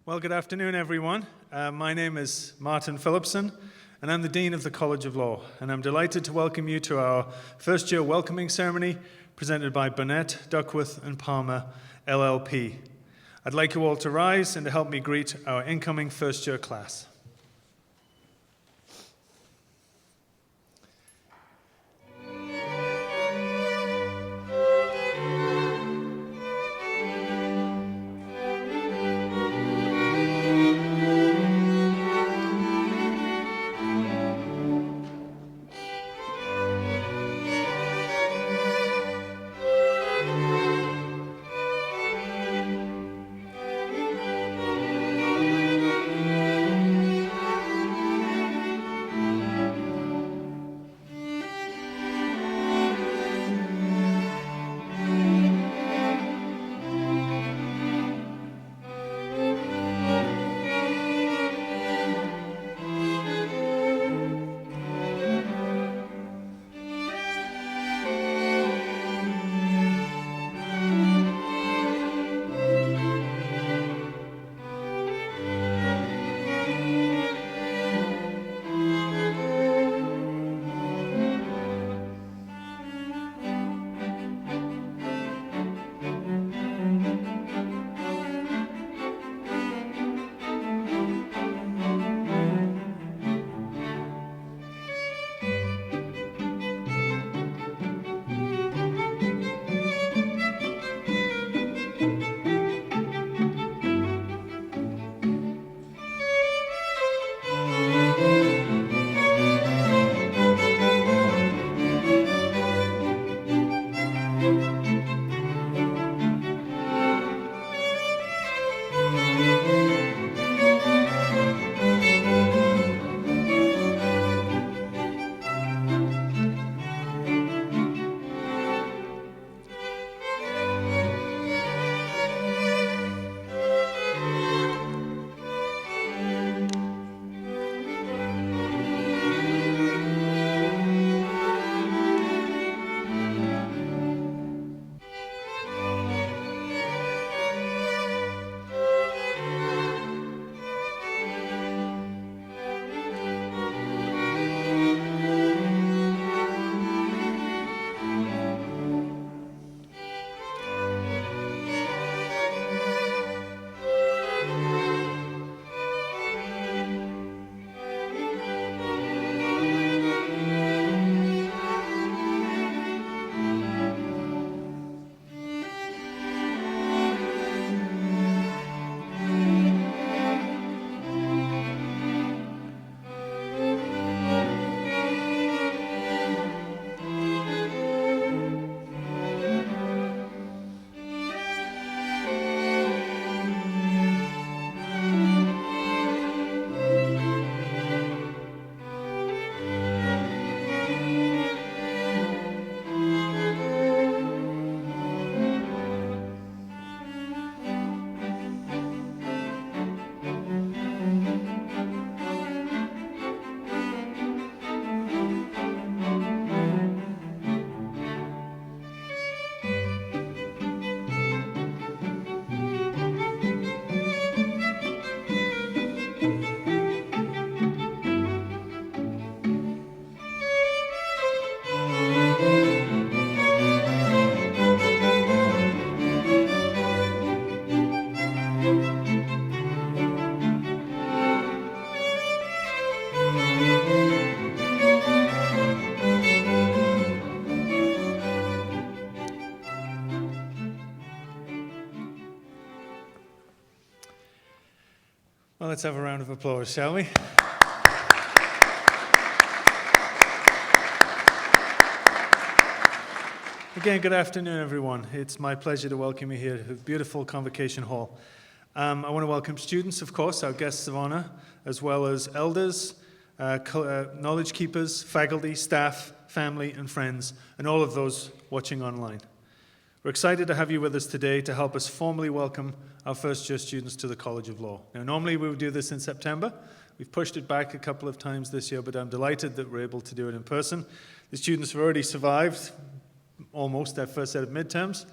Well, good afternoon, everyone. My name is Martin Phillipson, and I'm the Dean of the College of Law. And I'm delighted to welcome you to our first-year welcoming ceremony presented by Burnett, Duckworth, and Palmer, LLP. I'd like you all to rise and to help me greet our incoming first-year class. Well, let's have a round of applause, shall we? Again, good afternoon, everyone. It's my pleasure to welcome you here to the beautiful Convocation Hall. I want to welcome students, of course, our guests of honor, as well as elders, knowledge keepers, faculty, staff, family, and friends, and all of those watching online. We're excited to have you with us today to help us formally welcome our first-year students to the College of Law. Now, normally we would do this in September. We've pushed it back a couple of times this year, but I'm delighted that we're able to do it in person. The students have already survived almost their first set of midterms,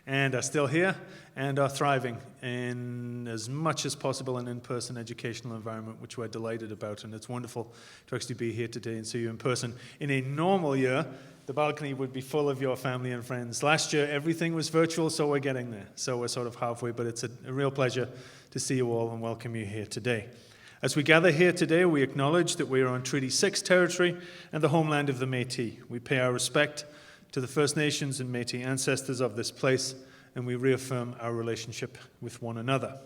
and are still here and are thriving in as much as possible an in-person educational environment, which we're delighted about. And it's wonderful to actually be here today and see you in person. In a normal year, the balcony would be full of your family and friends. Last year, everything was virtual, so we're getting there. So we're sort of halfway, but it's a real pleasure to see you all and welcome you here today. As we gather here today, we acknowledge that we are on Treaty 6 territory and the homeland of the Métis. We pay our respect to the First Nations and Métis ancestors of this place, and we reaffirm our relationship with one another.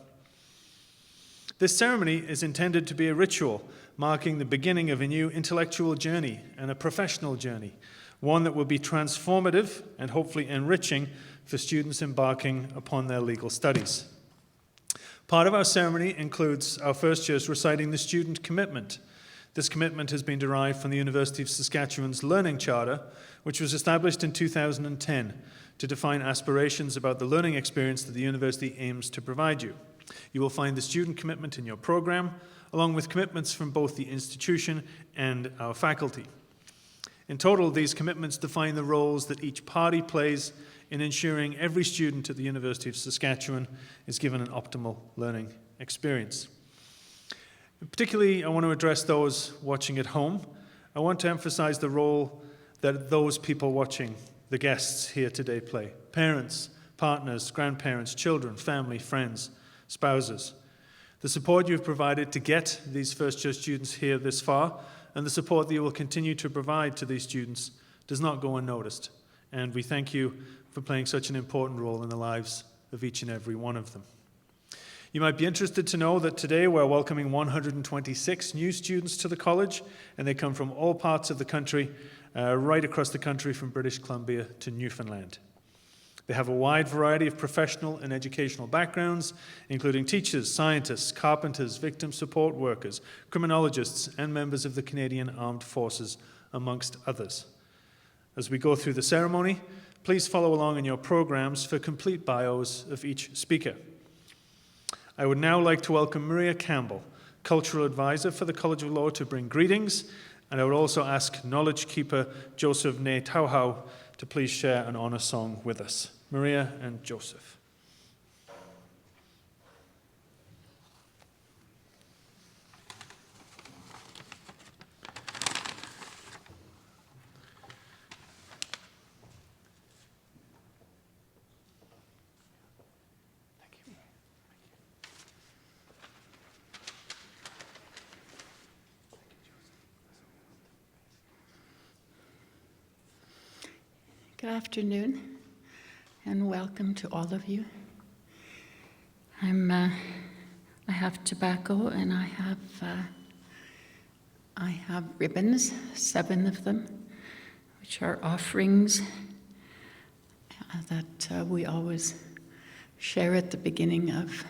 This ceremony is intended to be a ritual marking the beginning of a new intellectual journey and a professional journey, one that will be transformative and hopefully enriching for students embarking upon their legal studies. Part of our ceremony includes our first years reciting the student commitment. This commitment has been derived from the University of Saskatchewan's Learning Charter, which was established in 2010 to define aspirations about the learning experience that the university aims to provide you. You will find the student commitment in your program, along with commitments from both the institution and our faculty. In total, these commitments define the roles that each party plays in ensuring every student at the University of Saskatchewan is given an optimal learning experience. Particularly, I want to address those watching at home. I want to emphasize the role that those people watching, the guests here today, play. Parents, partners, grandparents, children, family, friends, spouses. The support you've provided to get these first-year students here this far, and the support that you will continue to provide to these students does not go unnoticed. And we thank you for playing such an important role in the lives of each and every one of them. You might be interested to know that today we're welcoming 126 new students to the college, and they come from all parts of the country, right across the country from British Columbia to Newfoundland. They have a wide variety of professional and educational backgrounds, including teachers, scientists, carpenters, victim support workers, criminologists, and members of the Canadian Armed Forces, amongst others. As we go through the ceremony, please follow along in your programs for complete bios of each speaker. I would now like to welcome Maria Campbell, Cultural Advisor for the College of Law, to bring greetings, and I would also ask Knowledge Keeper Joseph Ne Tauhau to please share an honor song with us. Maria and Joseph. Good afternoon, and welcome to all of you. I have tobacco, and I have ribbons, 7 of them, which are offerings that we always share at the beginning of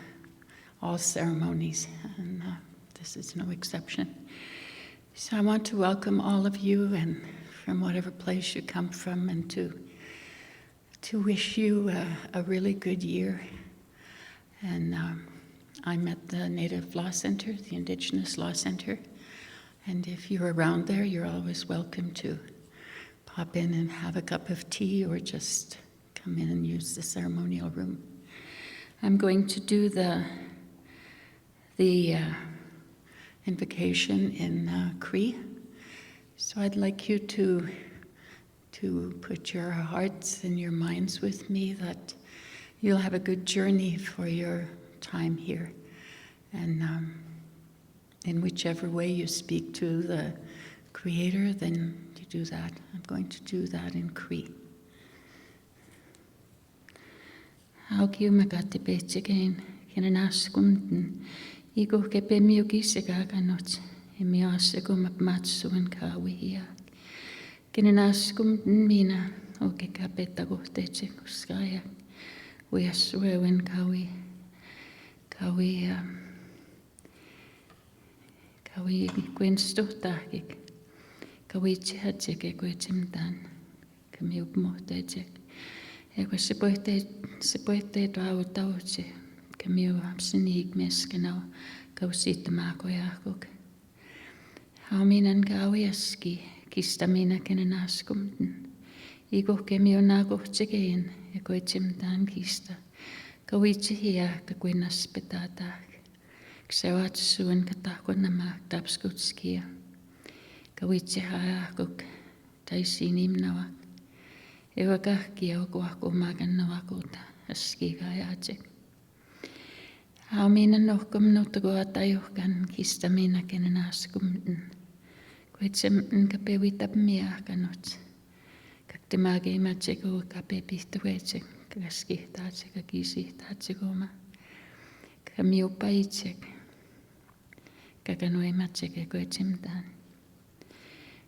all ceremonies, and this is no exception. So I want to welcome all of you, and from whatever place you come from, and to wish you a really good year. And I'm at the Native Law Center, the Indigenous Law Center, and if you're around there, you're always welcome to pop in and have a cup of tea, or just come in and use the ceremonial room. I'm going to do the invocation in Cree. So I'd like you to put your hearts and your minds with me, that you'll have a good journey for your time here. And in whichever way you speak to the Creator, then you do that. I'm going to do that in Cree. Auki umakati petsigein, kinanaskumten, iko kepemiukisekaganot. Emiasegum matsuan kawia. Kinenaskum mina oke kapeta gohteche kuskaya. We aswewen kawi gwenstotahik. Kawi chihatseke gwechimdan. Kami upmohtechek. Ego sipoite tauche. Kami upsinig meskenau. Kausitamakoyakok. Hauminan kawiaski, kistamina kenenaskumten. Iko kemionakohtsekein, ja koitsimtaan kista. Kawitsi hiä kakuinas petatak. Ksewat suun katakonnama tapskutskia. Kawitsi haakuk taisiin imnawak. Ewa kahkia okuakumakan navakuta askiga ajatsek. Haamina nohkom nohtakoa tajuhkan kistamina kenen askumten. Koitsemten kapewitap miahkanut. Kaktemage matseko kapepihtuetsek. Kaskihtatsek kakisihtatsekoma. Kamiupaitsek. Kakanoematsek koitsemtaan.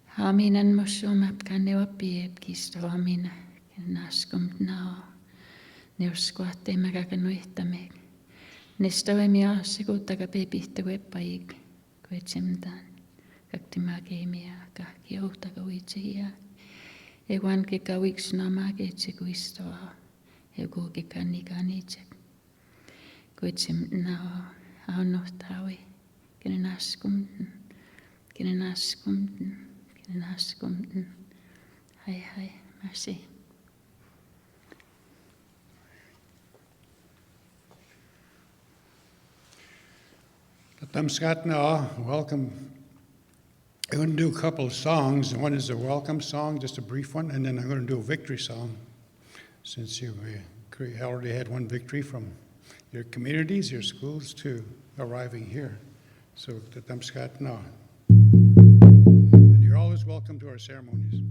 Haaminan mosomap kanewa piep kistoamina kenen askumten nao. Neuskoahteema kakanoihtamek. Nestavemi aasekuuttaga pepihtuepaik, koetsemtaan. Kaktimakeemia kahki ohtaga uitsehia. Ewan kekawiks namakeetsekuistoa. Euku kekanikanitsek. Koetsemtaan aunnohtaui. Kenen askumten. Kenen askumten. Kenen askumten. Hai, merci. Welcome. I'm going to do a couple of songs. One is a welcome song, just a brief one, and then I'm going to do a victory song, since you already had one victory from your communities, your schools, to arriving here. So, and you're always welcome to our ceremonies.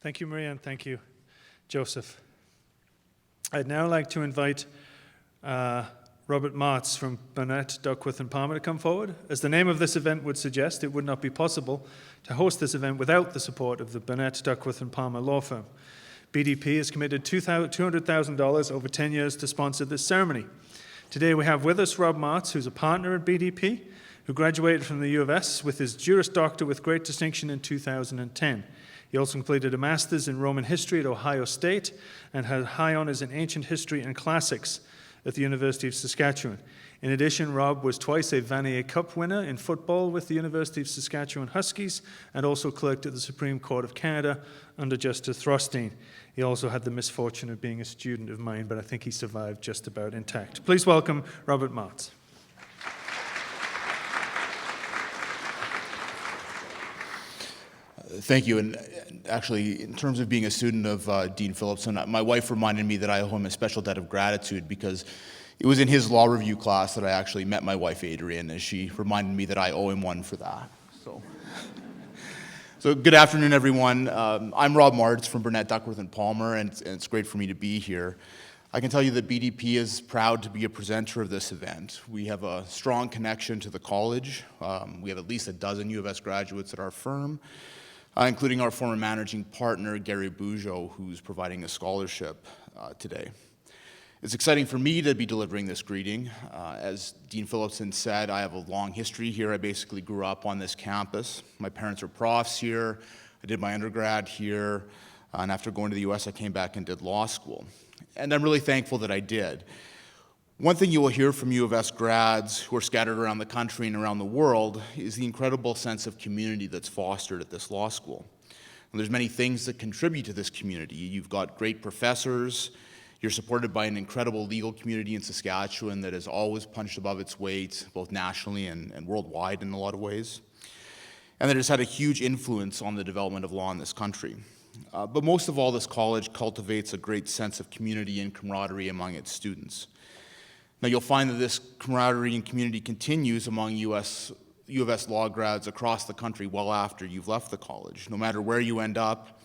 Thank you, Maria, and thank you, Joseph. I'd now like to invite Robert Martz from Burnett, Duckworth, and Palmer to come forward. As the name of this event would suggest, it would not be possible to host this event without the support of the Burnett, Duckworth, and Palmer law firm. BDP has committed $200,000 over 10 years to sponsor this ceremony. Today we have with us Rob Martz, who's a partner at BDP, who graduated from the U of S with his Juris Doctor with great distinction in 2010. He also completed a master's in Roman history at Ohio State and had high honors in ancient history and classics at the University of Saskatchewan. In addition, Rob was twice a Vanier Cup winner in football with the University of Saskatchewan Huskies and also clerked at the Supreme Court of Canada under Justice Rothstein. He also had the misfortune of being a student of mine, but I think he survived just about intact. Please welcome Robert Martz. Thank you. And actually, in terms of being a student of Dean Phillipson, my wife reminded me that I owe him a special debt of gratitude because it was in his law review class that I actually met my wife, Adrian, and she reminded me that I owe him one for that. So good afternoon, everyone. I'm Rob Martz from Burnett, Duckworth, and Palmer, and it's great for me to be here. I can tell you that BDP is proud to be a presenter of this event. We have a strong connection to the college. We have at least a dozen U of S graduates at our firm, including our former managing partner, Gary Bugeaud, who's providing a scholarship today. It's exciting for me to be delivering this greeting. As Dean Phillipson said, I have a long history here. I basically grew up on this campus. My parents are profs here. I did my undergrad here. And after going to the US, I came back and did law school. And I'm really thankful that I did. One thing you will hear from U of S grads who are scattered around the country and around the world is the incredible sense of community that's fostered at this law school. And there's many things that contribute to this community. You've got great professors. You're supported by an incredible legal community in Saskatchewan that has always punched above its weight, both nationally and worldwide in a lot of ways. And that has had a huge influence on the development of law in this country. But most of all, this college cultivates a great sense of community and camaraderie among its students. Now, you'll find that this camaraderie and community continues among U of S law grads across the country well after you've left the college. No matter where you end up,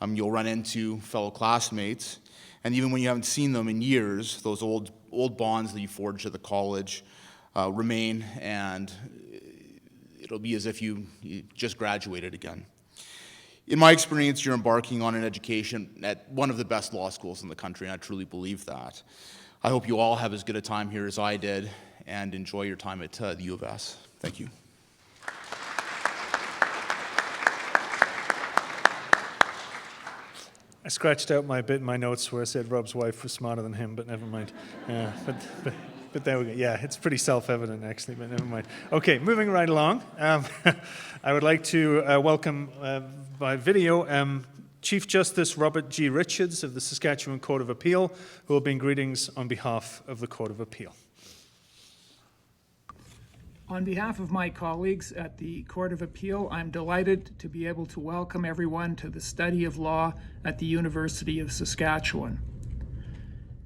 you'll run into fellow classmates. And even when you haven't seen them in years, those old bonds that you forged at the college remain, and it'll be as if you just graduated again. In my experience, you're embarking on an education at one of the best law schools in the country, and I truly believe that. I hope you all have as good a time here as I did, and enjoy your time at the U of S. Thank you. I scratched out my bit in my notes where I said Rob's wife was smarter than him, but never mind. But there we go. Yeah, it's pretty self-evident, actually, but never mind. Okay, moving right along. I would like to welcome by video Chief Justice Robert G. Richards of the Saskatchewan Court of Appeal, who will bring greetings on behalf of the Court of Appeal. On behalf of my colleagues at the Court of Appeal, I'm delighted to be able to welcome everyone to the study of law at the University of Saskatchewan.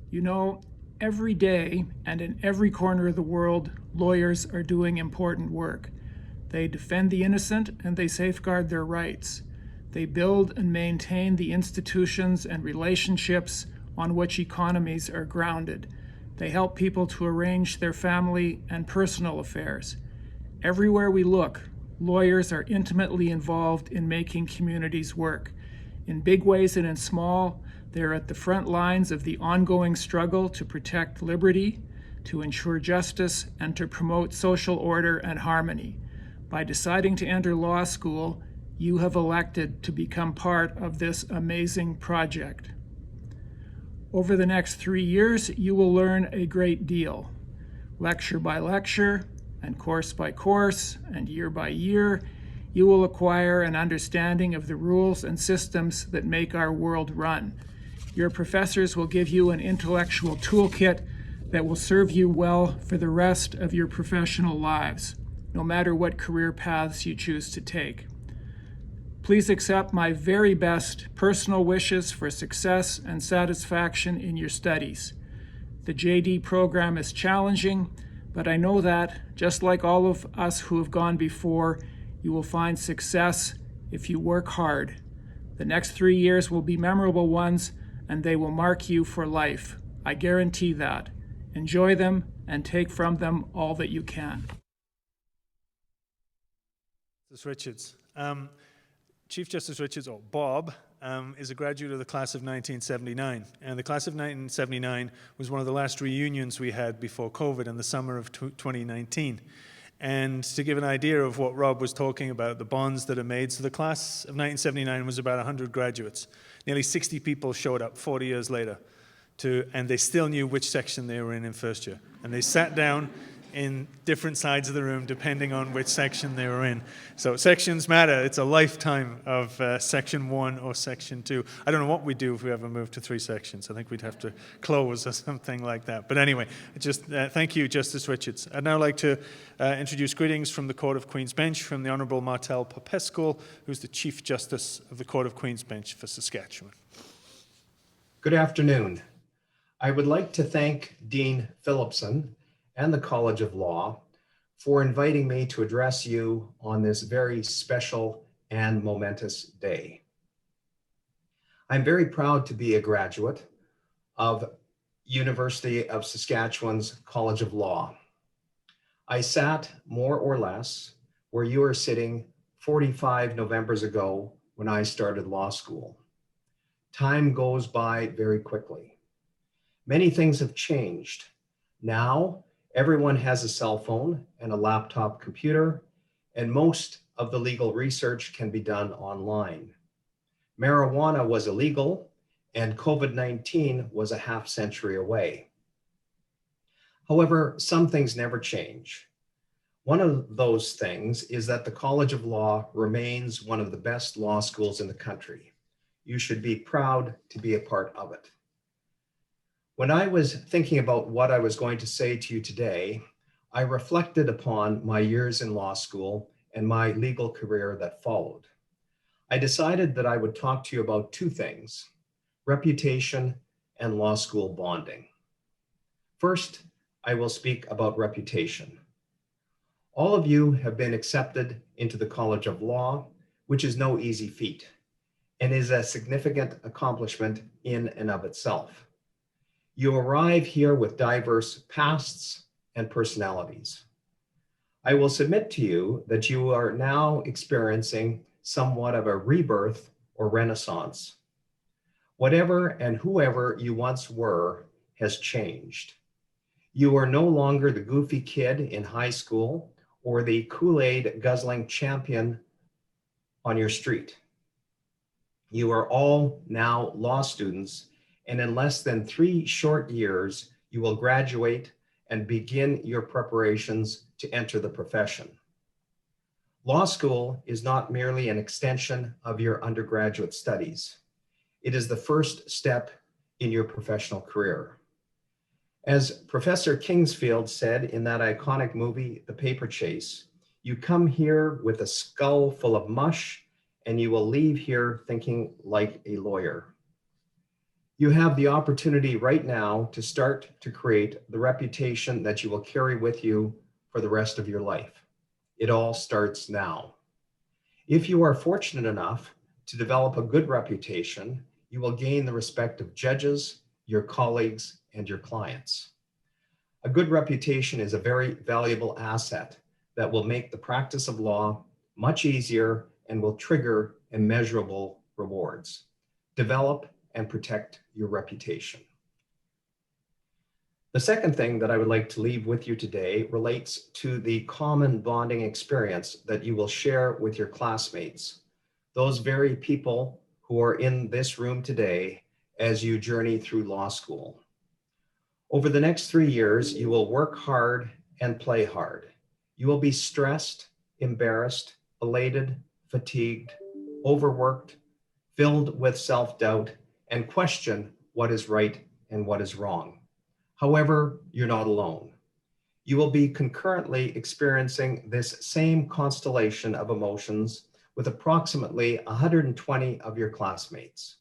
You know, every day and in every corner of the world, lawyers are doing important work. They defend the innocent and they safeguard their rights. They build and maintain the institutions and relationships on which economies are grounded. They help people to arrange their family and personal affairs. Everywhere we look, lawyers are intimately involved in making communities work. In big ways and in small, they're at the front lines of the ongoing struggle to protect liberty, to ensure justice, and to promote social order and harmony. By deciding to enter law school, you have elected to become part of this amazing project. Over the next 3 years, you will learn a great deal. Lecture by lecture, and course by course, and year by year, you will acquire an understanding of the rules and systems that make our world run. Your professors will give you an intellectual toolkit that will serve you well for the rest of your professional lives, no matter what career paths you choose to take. Please accept my very best personal wishes for success and satisfaction in your studies. The JD program is challenging, but I know that, just like all of us who have gone before, you will find success if you work hard. The next 3 years will be memorable ones, and they will mark you for life. I guarantee that. Enjoy them and take from them all that you can. Justice Richards. Chief Justice Richards, or Bob, is a graduate of the class of 1979. And the class of 1979 was one of the last reunions we had before COVID in the summer of 2019. And to give an idea of what Rob was talking about, the bonds that are made, so the class of 1979 was about 100 graduates. Nearly 60 people showed up 40 years later and they still knew which section they were in first year. And they sat down in different sides of the room depending on which section they were in. So sections matter. It's a lifetime of section 1 or section 2. I don't know what we'd do if we ever moved to 3 sections. I think we'd have to close or something like that. But anyway, just thank you, Justice Richards. I'd now like to introduce greetings from the Court of Queen's Bench from the Honourable Martel Popescu, who's the Chief Justice of the Court of Queen's Bench for Saskatchewan. Good afternoon. I would like to thank Dean Phillipson and the College of Law for inviting me to address you on this very special and momentous day. I'm very proud to be a graduate of University of Saskatchewan's College of Law. I sat more or less where you are sitting 45 Novembers ago when I started law school. Time goes by very quickly. Many things have changed. Now, everyone has a cell phone and a laptop computer, and most of the legal research can be done online. Marijuana was illegal, and COVID-19 was a half-century away. However, some things never change. One of those things is that the College of Law remains one of the best law schools in the country. You should be proud to be a part of it. When I was thinking about what I was going to say to you today, I reflected upon my years in law school and my legal career that followed. I decided that I would talk to you about 2 things: reputation and law school bonding. First, I will speak about reputation. All of you have been accepted into the College of Law, which is no easy feat and is a significant accomplishment in and of itself. You arrive here with diverse pasts and personalities. I will submit to you that you are now experiencing somewhat of a rebirth or renaissance. Whatever and whoever you once were has changed. You are no longer the goofy kid in high school or the Kool-Aid guzzling champion on your street. You are all now law students, and in less than 3 short years, you will graduate and begin your preparations to enter the profession. Law school is not merely an extension of your undergraduate studies. It is the first step in your professional career. As Professor Kingsfield said in that iconic movie, The Paper Chase, you come here with a skull full of mush, and you will leave here thinking like a lawyer. You have the opportunity right now to start to create the reputation that you will carry with you for the rest of your life. It all starts now. If you are fortunate enough to develop a good reputation, you will gain the respect of judges, your colleagues, and your clients. A good reputation is a very valuable asset that will make the practice of law much easier and will trigger immeasurable rewards. Develop and protect your reputation. The second thing that I would like to leave with you today relates to the common bonding experience that you will share with your classmates, those very people who are in this room today as you journey through law school. Over the next 3 years, you will work hard and play hard. You will be stressed, embarrassed, elated, fatigued, overworked, filled with self-doubt, and question what is right and what is wrong. However, you're not alone. You will be concurrently experiencing this same constellation of emotions with approximately 120 of your classmates.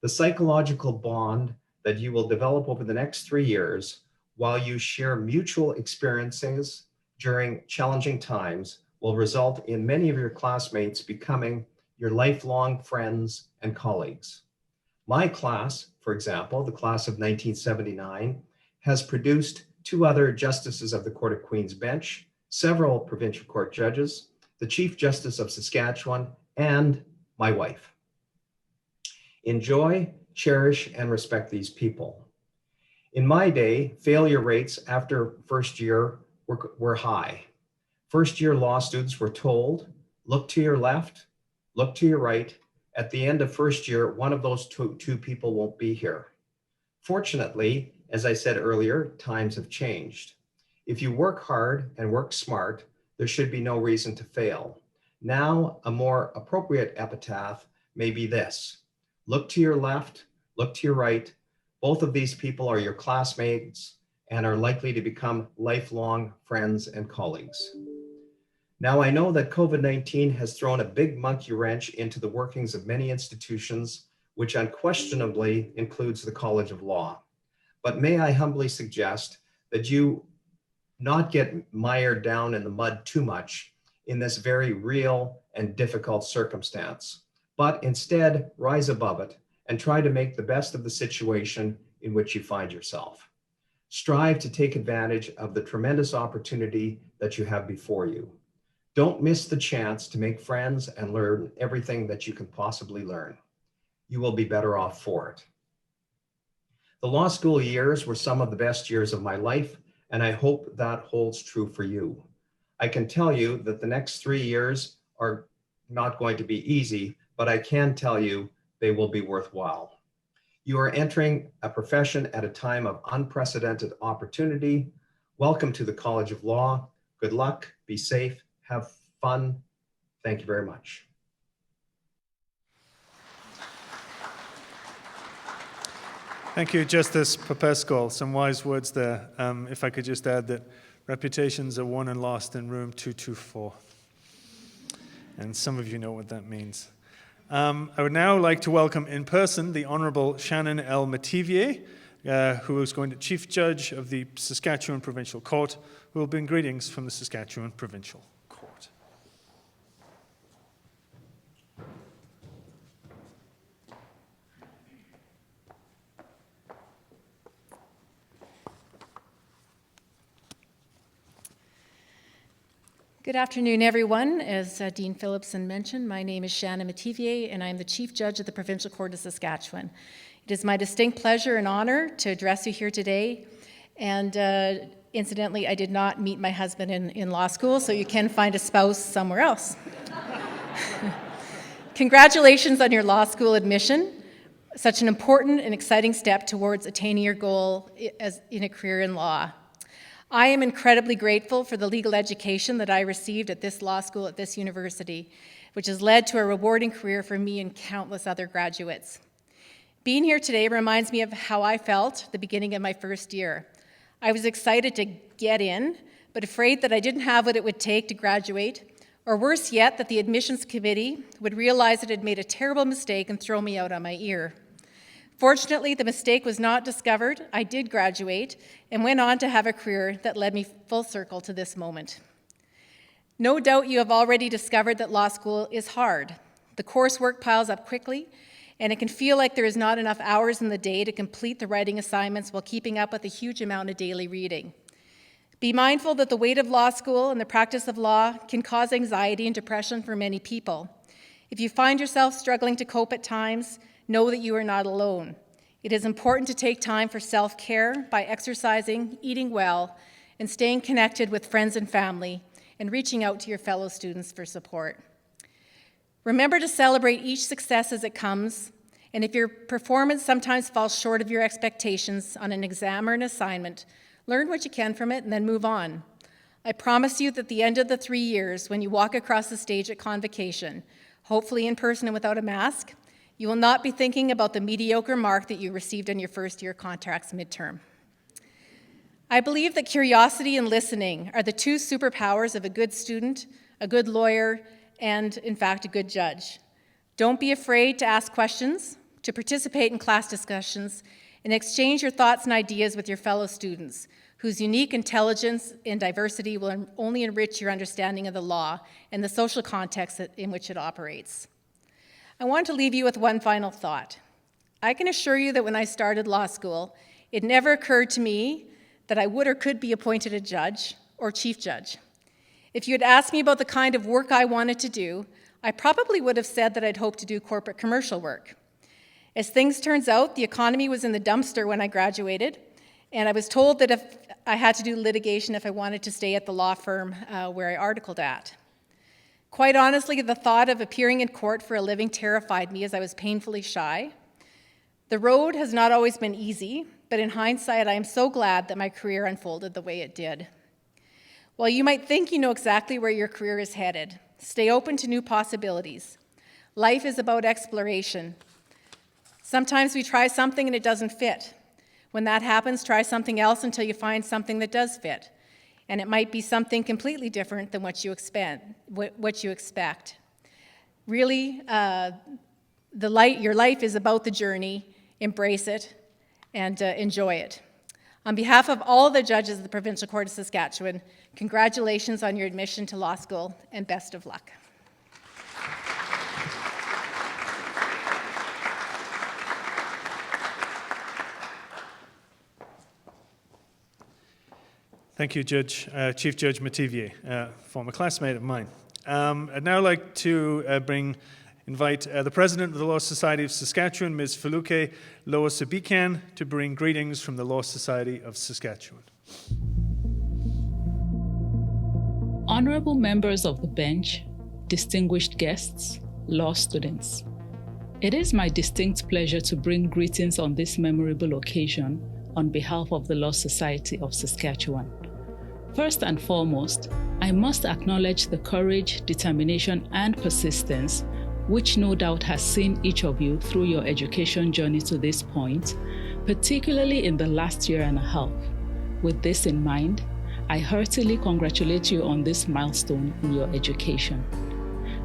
The psychological bond that you will develop over the next 3 years while you share mutual experiences during challenging times will result in many of your classmates becoming your lifelong friends and colleagues. My class, for example, the class of 1979, has produced 2 other justices of the Court of Queen's Bench, several provincial court judges, the Chief Justice of Saskatchewan, and my wife. Enjoy, cherish, and respect these people. In my day, failure rates after first year were high. First year law students were told, look to your left, look to your right. At the end of first year, one of those two people won't be here. Fortunately, as I said earlier, times have changed. If you work hard and work smart, there should be no reason to fail. Now, a more appropriate epitaph may be this: look to your left, look to your right. Both of these people are your classmates and are likely to become lifelong friends and colleagues. Now, I know that COVID-19 has thrown a big monkey wrench into the workings of many institutions, which unquestionably includes the College of Law. But may I humbly suggest that you not get mired down in the mud too much in this very real and difficult circumstance, but instead rise above it and try to make the best of the situation in which you find yourself. Strive to take advantage of the tremendous opportunity that you have before you. Don't miss the chance to make friends and learn everything that you can possibly learn. You will be better off for it. The law school years were some of the best years of my life, and I hope that holds true for you. I can tell you that the next 3 years are not going to be easy, but I can tell you they will be worthwhile. You are entering a profession at a time of unprecedented opportunity. Welcome to the College of Law. Good luck, be safe, have fun. Thank you very much. Thank you, Justice Popescu. Some wise words there. If I could just add that reputations are won and lost in room 224. And some of you know what that means. I would now like to welcome in person the Honorable Shannon L. Metivier, who is going to Chief Judge of the Saskatchewan Provincial Court, who will bring greetings from the Saskatchewan Provincial Court. Good afternoon, everyone. As Dean Phillipson mentioned, my name is Shannon Metivier, and I'm the Chief Judge of the Provincial Court of Saskatchewan. It is my distinct pleasure and honor to address you here today. And incidentally, I did not meet my husband in law school, so you can find a spouse somewhere else. Congratulations on your law school admission. Such an important and exciting step towards attaining your goal in a career in law. I am incredibly grateful for the legal education that I received at this law school at this university, which has led to a rewarding career for me and countless other graduates. Being here today reminds me of how I felt at the beginning of my first year. I was excited to get in, but afraid that I didn't have what it would take to graduate, or worse yet, that the admissions committee would realize it had made a terrible mistake and throw me out on my ear. Fortunately, the mistake was not discovered. I did graduate and went on to have a career that led me full circle to this moment. No doubt you have already discovered that law school is hard. The coursework piles up quickly, and it can feel like there is not enough hours in the day to complete the writing assignments while keeping up with a huge amount of daily reading. Be mindful that the weight of law school and the practice of law can cause anxiety and depression for many people. If you find yourself struggling to cope at times, know that you are not alone. It is important to take time for self-care by exercising, eating well, and staying connected with friends and family, and reaching out to your fellow students for support. Remember to celebrate each success as it comes, and if your performance sometimes falls short of your expectations on an exam or an assignment, learn what you can from it and then move on. I promise you that at the end of the 3 years, when you walk across the stage at convocation, hopefully in person and without a mask, you will not be thinking about the mediocre mark that you received on your first year contracts midterm. I believe that curiosity and listening are the two superpowers of a good student, a good lawyer, and in fact, a good judge. Don't be afraid to ask questions, to participate in class discussions, and exchange your thoughts and ideas with your fellow students, whose unique intelligence and diversity will only enrich your understanding of the law and the social context in which it operates. I want to leave you with one final thought. I can assure you that when I started law school, it never occurred to me that I would or could be appointed a judge or chief judge. If you had asked me about the kind of work I wanted to do, I probably would have said that I'd hoped to do corporate commercial work. As things turns out, the economy was in the dumpster when I graduated, and I was told that if I had to do litigation if I wanted to stay at the law firm where I articled at. Quite honestly, the thought of appearing in court for a living terrified me as I was painfully shy. The road has not always been easy, but in hindsight, I am so glad that my career unfolded the way it did. While you might think you know exactly where your career is headed, stay open to new possibilities. Life is about exploration. Sometimes we try something and it doesn't fit. When that happens, try something else until you find something that does fit. And it might be something completely different than what you expect. Really, your life is about the journey. Embrace it and enjoy it. On behalf of all the judges of the Provincial Court of Saskatchewan, congratulations on your admission to law school and best of luck. Thank you, Chief Judge Mativier, former classmate of mine. I'd now like to invite the President of the Law Society of Saskatchewan, Ms. Lola Adebogan, to bring greetings from the Law Society of Saskatchewan. Honorable members of the bench, distinguished guests, law students. It is my distinct pleasure to bring greetings on this memorable occasion on behalf of the Law Society of Saskatchewan. First and foremost, I must acknowledge the courage, determination, and persistence which no doubt has seen each of you through your education journey to this point, particularly in the last year and a half. With this in mind, I heartily congratulate you on this milestone in your education.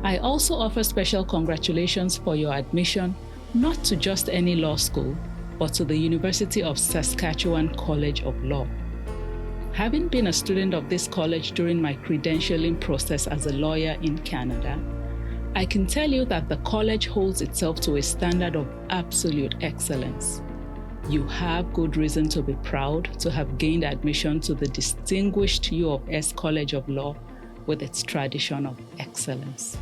I also offer special congratulations for your admission, not to just any law school, but to the University of Saskatchewan College of Law. Having been a student of this college during my credentialing process as a lawyer in Canada, I can tell you that the college holds itself to a standard of absolute excellence. You have good reason to be proud to have gained admission to the distinguished U of S College of Law with its tradition of excellence.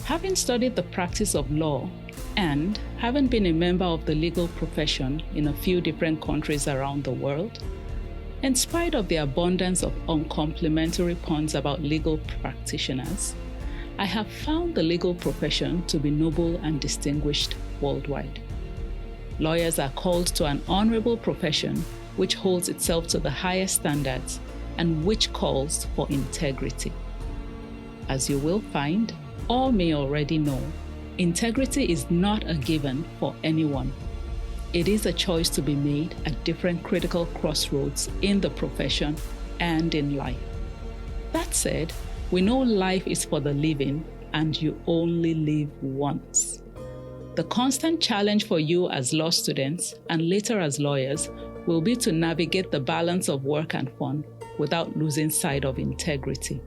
Having studied the practice of law and having been a member of the legal profession in a few different countries around the world, in spite of the abundance of uncomplimentary puns about legal practitioners, I have found the legal profession to be noble and distinguished worldwide. Lawyers are called to an honorable profession which holds itself to the highest standards and which calls for integrity. As you will find, or may already know, integrity is not a given for anyone. It is a choice to be made at different critical crossroads in the profession and in life. That said, we know life is for the living and you only live once. The constant challenge for you as law students and later as lawyers will be to navigate the balance of work and fun without losing sight of integrity.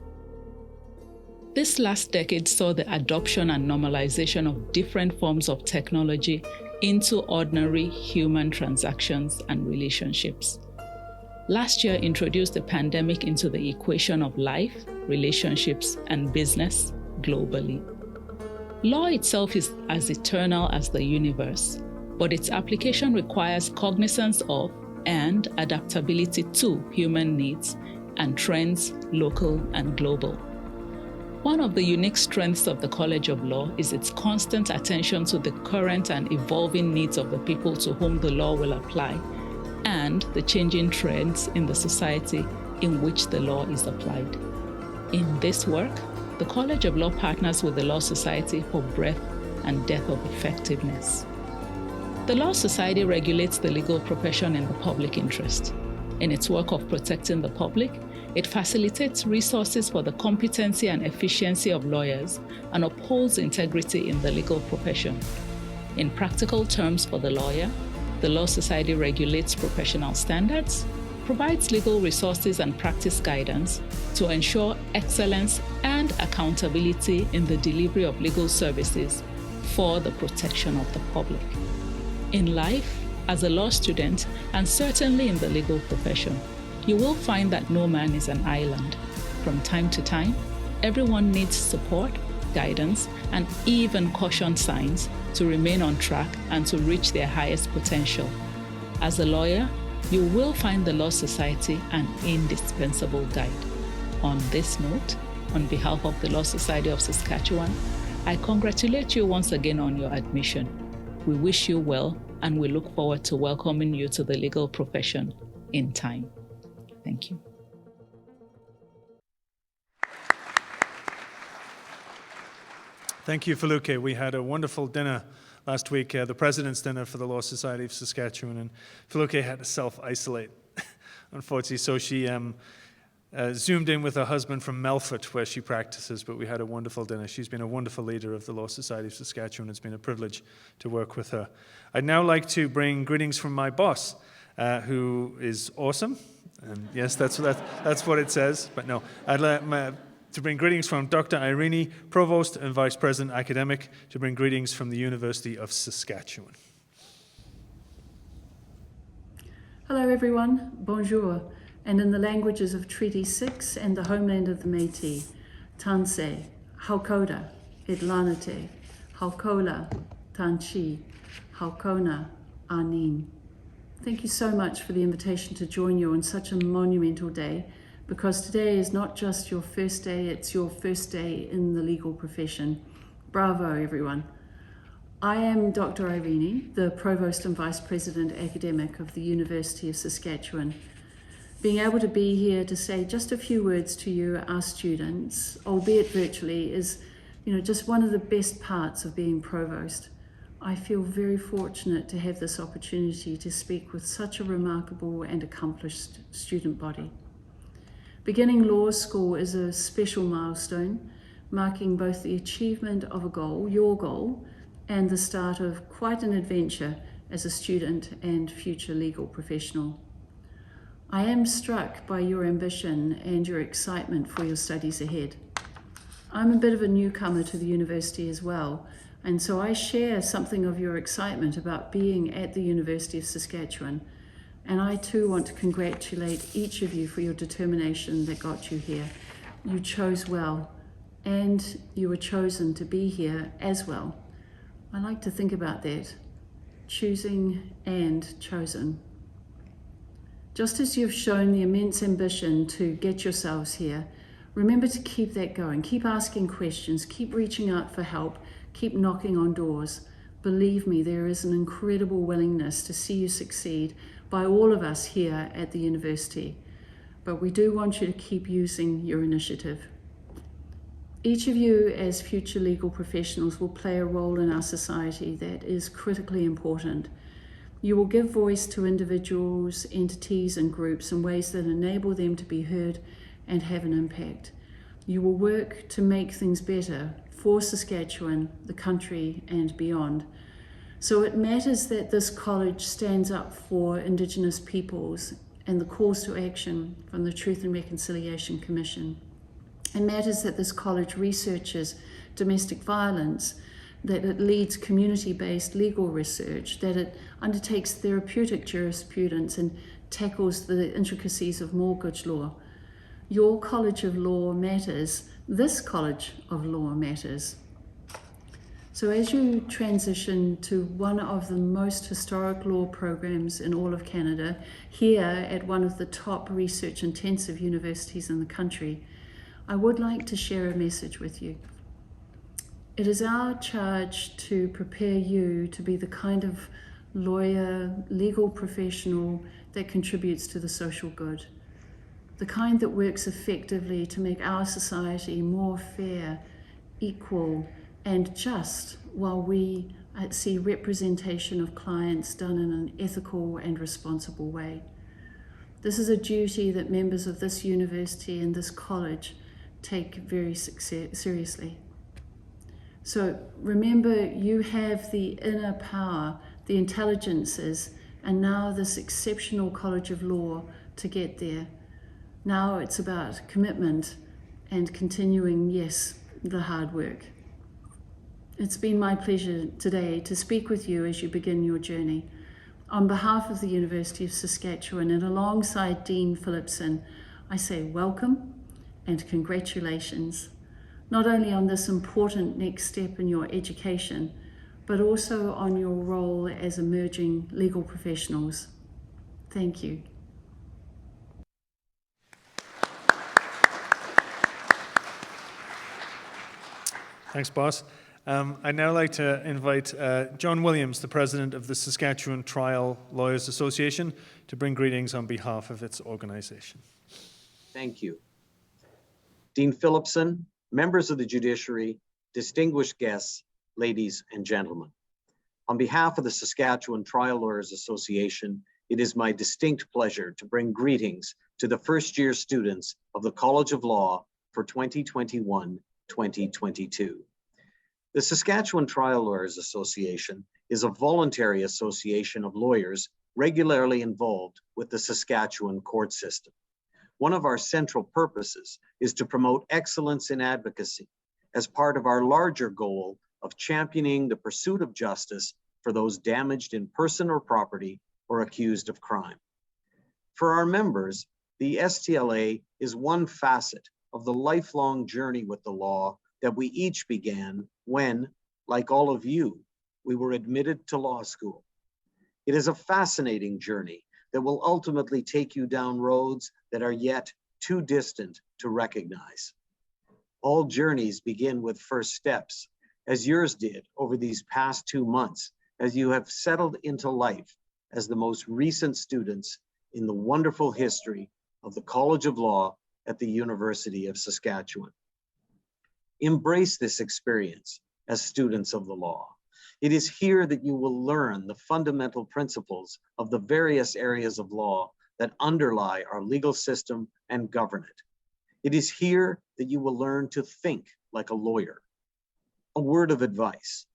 This last decade saw the adoption and normalization of different forms of technology into ordinary human transactions and relationships. Last year introduced the pandemic into the equation of life, relationships, and business globally. Law itself is as eternal as the universe, but its application requires cognizance of and adaptability to human needs and trends, local and global. One of the unique strengths of the College of Law is its constant attention to the current and evolving needs of the people to whom the law will apply, and the changing trends in the society in which the law is applied. In this work, the College of Law partners with the Law Society for breadth and depth of effectiveness. The Law Society regulates the legal profession in the public interest. In its work of protecting the public, it facilitates resources for the competency and efficiency of lawyers and upholds integrity in the legal profession. In practical terms for the lawyer, the Law Society regulates professional standards, provides legal resources and practice guidance to ensure excellence and accountability in the delivery of legal services for the protection of the public. In life, as a law student, and certainly in the legal profession, you will find that no man is an island. From time to time, everyone needs support, guidance, and even caution signs to remain on track and to reach their highest potential. As a lawyer, you will find the Law Society an indispensable guide. On this note, on behalf of the Law Society of Saskatchewan, I congratulate you once again on your admission. We wish you well and we look forward to welcoming you to the legal profession in time. Thank you. Thank you, Feluke. We had a wonderful dinner last week, the President's Dinner for the Law Society of Saskatchewan, and Feluke had to self-isolate, unfortunately, so she zoomed in with her husband from Melfort, where she practices, but we had a wonderful dinner. She's been a wonderful leader of the Law Society of Saskatchewan. It's been a privilege to work with her. I'd now like to bring greetings from my boss, who is awesome, and yes, that's what it says, but no. I'd like to bring greetings from Dr. Irene, Provost and Vice President Academic, to bring greetings from the University of Saskatchewan. Hello everyone, bonjour, and in the languages of Treaty 6 and the homeland of the Métis, Tansei, Haukoda, Itlanate, Haukola, Tanchi, Haukona, Anin. Thank you so much for the invitation to join you on such a monumental day, because today is not just your first day, it's your first day in the legal profession. Bravo, everyone. I am Dr. Irene, the Provost and Vice President Academic of the University of Saskatchewan. Being able to be here to say just a few words to you, our students, albeit virtually, is just one of the best parts of being Provost. I feel very fortunate to have this opportunity to speak with such a remarkable and accomplished student body. Beginning law school is a special milestone, marking both the achievement of a goal, your goal, and the start of quite an adventure as a student and future legal professional. I am struck by your ambition and your excitement for your studies ahead. I'm a bit of a newcomer to the university as well, and so I share something of your excitement about being at the University of Saskatchewan. And I too want to congratulate each of you for your determination that got you here. You chose well, and you were chosen to be here as well. I like to think about that, choosing and chosen. Just as you've shown the immense ambition to get yourselves here, remember to keep that going. Keep asking questions, keep reaching out for help, keep knocking on doors. Believe me, there is an incredible willingness to see you succeed by all of us here at the university, but we do want you to keep using your initiative. Each of you as future legal professionals will play a role in our society that is critically important. You will give voice to individuals, entities, and groups in ways that enable them to be heard and have an impact. You will work to make things better for Saskatchewan, the country, and beyond. So it matters that this college stands up for Indigenous peoples and the calls to action from the Truth and Reconciliation Commission. It matters that this college researches domestic violence, that it leads community-based legal research, that it undertakes therapeutic jurisprudence and tackles the intricacies of mortgage law. Your College of Law matters. This College of Law matters. So as you transition to one of the most historic law programs in all of Canada, here at one of the top research-intensive universities in the country, I would like to share a message with you. It is our charge to prepare you to be the kind of lawyer, legal professional that contributes to the social good, the kind that works effectively to make our society more fair, equal, and just, while we see representation of clients done in an ethical and responsible way. This is a duty that members of this university and this college take very seriously. So remember, you have the inner power, the intelligences, and now this exceptional College of Law to get there. Now it's about commitment and continuing, yes, the hard work. It's been my pleasure today to speak with you as you begin your journey. On behalf of the University of Saskatchewan and alongside Dean Phillipson, I say welcome and congratulations, not only on this important next step in your education, but also on your role as emerging legal professionals. Thank you. Thanks, boss. I'd now like to invite John Williams, the president of the Saskatchewan Trial Lawyers Association, to bring greetings on behalf of its organization. Thank you. Dean Phillipson, members of the judiciary, distinguished guests, ladies and gentlemen. On behalf of the Saskatchewan Trial Lawyers Association, it is my distinct pleasure to bring greetings to the first-year students of the College of Law for 2021-2022. The Saskatchewan Trial Lawyers Association is a voluntary association of lawyers regularly involved with the Saskatchewan court system. One of our central purposes is to promote excellence in advocacy as part of our larger goal of championing the pursuit of justice for those damaged in person or property or accused of crime. For our members, the STLA is one facet of the lifelong journey with the law that we each began when, like all of you, we were admitted to law school. It is a fascinating journey that will ultimately take you down roads that are yet too distant to recognize. All journeys begin with first steps, as yours did over these past 2 months, as you have settled into life as the most recent students in the wonderful history of the College of Law at the University of Saskatchewan. Embrace this experience as students of the law. It is here that you will learn the fundamental principles of the various areas of law that underlie our legal system and govern it. It is here that you will learn to think like a lawyer. A word of advice: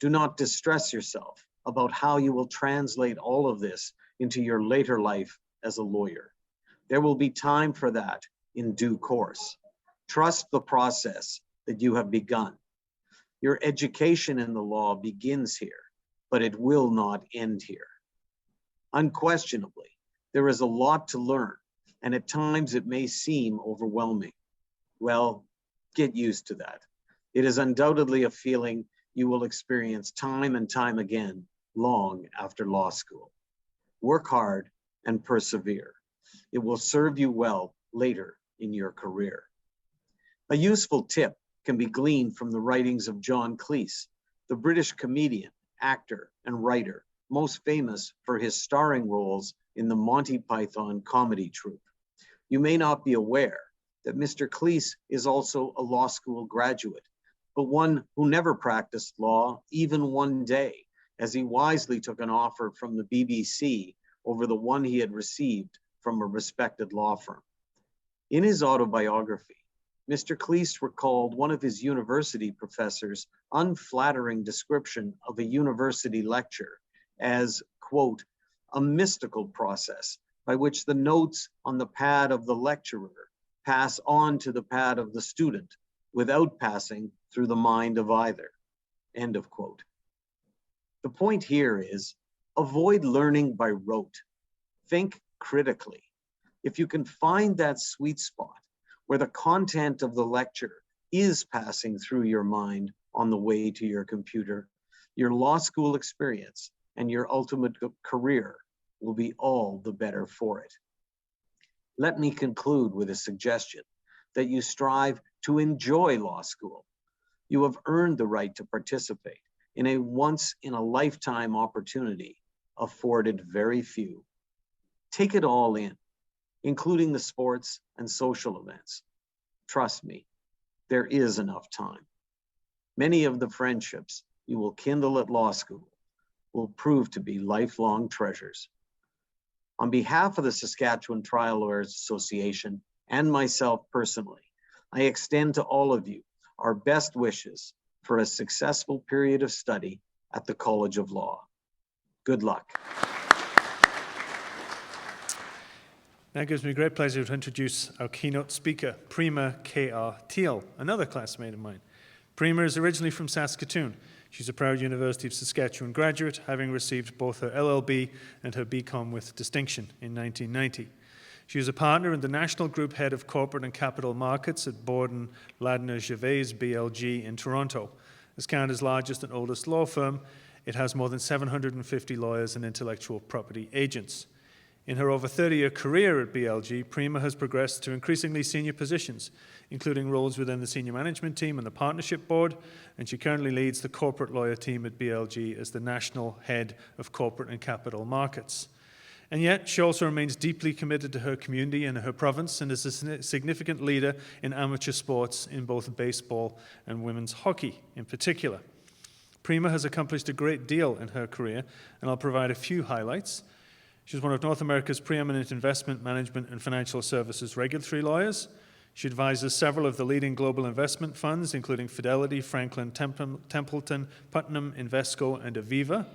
do not distress yourself about how you will translate all of this into your later life as a lawyer. There will be time for that in due course. Trust the process that you have begun. Your education in the law begins here, but it will not end here. Unquestionably, there is a lot to learn, and at times it may seem overwhelming. Well, get used to that. It is undoubtedly a feeling you will experience time and time again long after law school. Work hard and persevere. It will serve you well later in your career. A useful tip can be gleaned from the writings of John Cleese, the British comedian, actor, and writer, most famous for his starring roles in the Monty Python comedy troupe. You may not be aware that Mr. Cleese is also a law school graduate, but one who never practiced law even one day, as he wisely took an offer from the BBC over the one he had received from a respected law firm. In his autobiography, Mr. Cleese recalled one of his university professors' unflattering description of a university lecture as, quote, a mystical process by which the notes on the pad of the lecturer pass on to the pad of the student without passing through the mind of either, end of quote. The point here is avoid learning by rote. Think critically. If you can find that sweet spot where the content of the lecture is passing through your mind on the way to your computer, your law school experience and your ultimate career will be all the better for it. Let me conclude with a suggestion that you strive to enjoy law school. You have earned the right to participate in a once-in-a-lifetime opportunity afforded very few. Take it all in, including the sports and social events. Trust me, there is enough time. Many of the friendships you will kindle at law school will prove to be lifelong treasures. On behalf of the Saskatchewan Trial Lawyers Association and myself personally, I extend to all of you our best wishes for a successful period of study at the College of Law. Good luck. Now it gives me great pleasure to introduce our keynote speaker, Prima K.R. Thiel, another classmate of mine. Prima is originally from Saskatoon. She's a proud University of Saskatchewan graduate, having received both her LLB and her BCom with distinction in 1990. She is a partner and the National Group Head of Corporate and Capital Markets at Borden Ladner Gervais BLG in Toronto. As Canada's largest and oldest law firm, it has more than 750 lawyers and intellectual property agents. In her over 30-year career at BLG, Prima has progressed to increasingly senior positions, including roles within the senior management team and the partnership board, and she currently leads the corporate lawyer team at BLG as the national head of corporate and capital markets. And yet, she also remains deeply committed to her community and her province and is a significant leader in amateur sports in both baseball and women's hockey in particular. Prima has accomplished a great deal in her career, and I'll provide a few highlights. She's one of North America's preeminent investment management and financial services regulatory lawyers. She advises several of the leading global investment funds, including Fidelity, Franklin Templeton, Putnam, Invesco, and Aviva.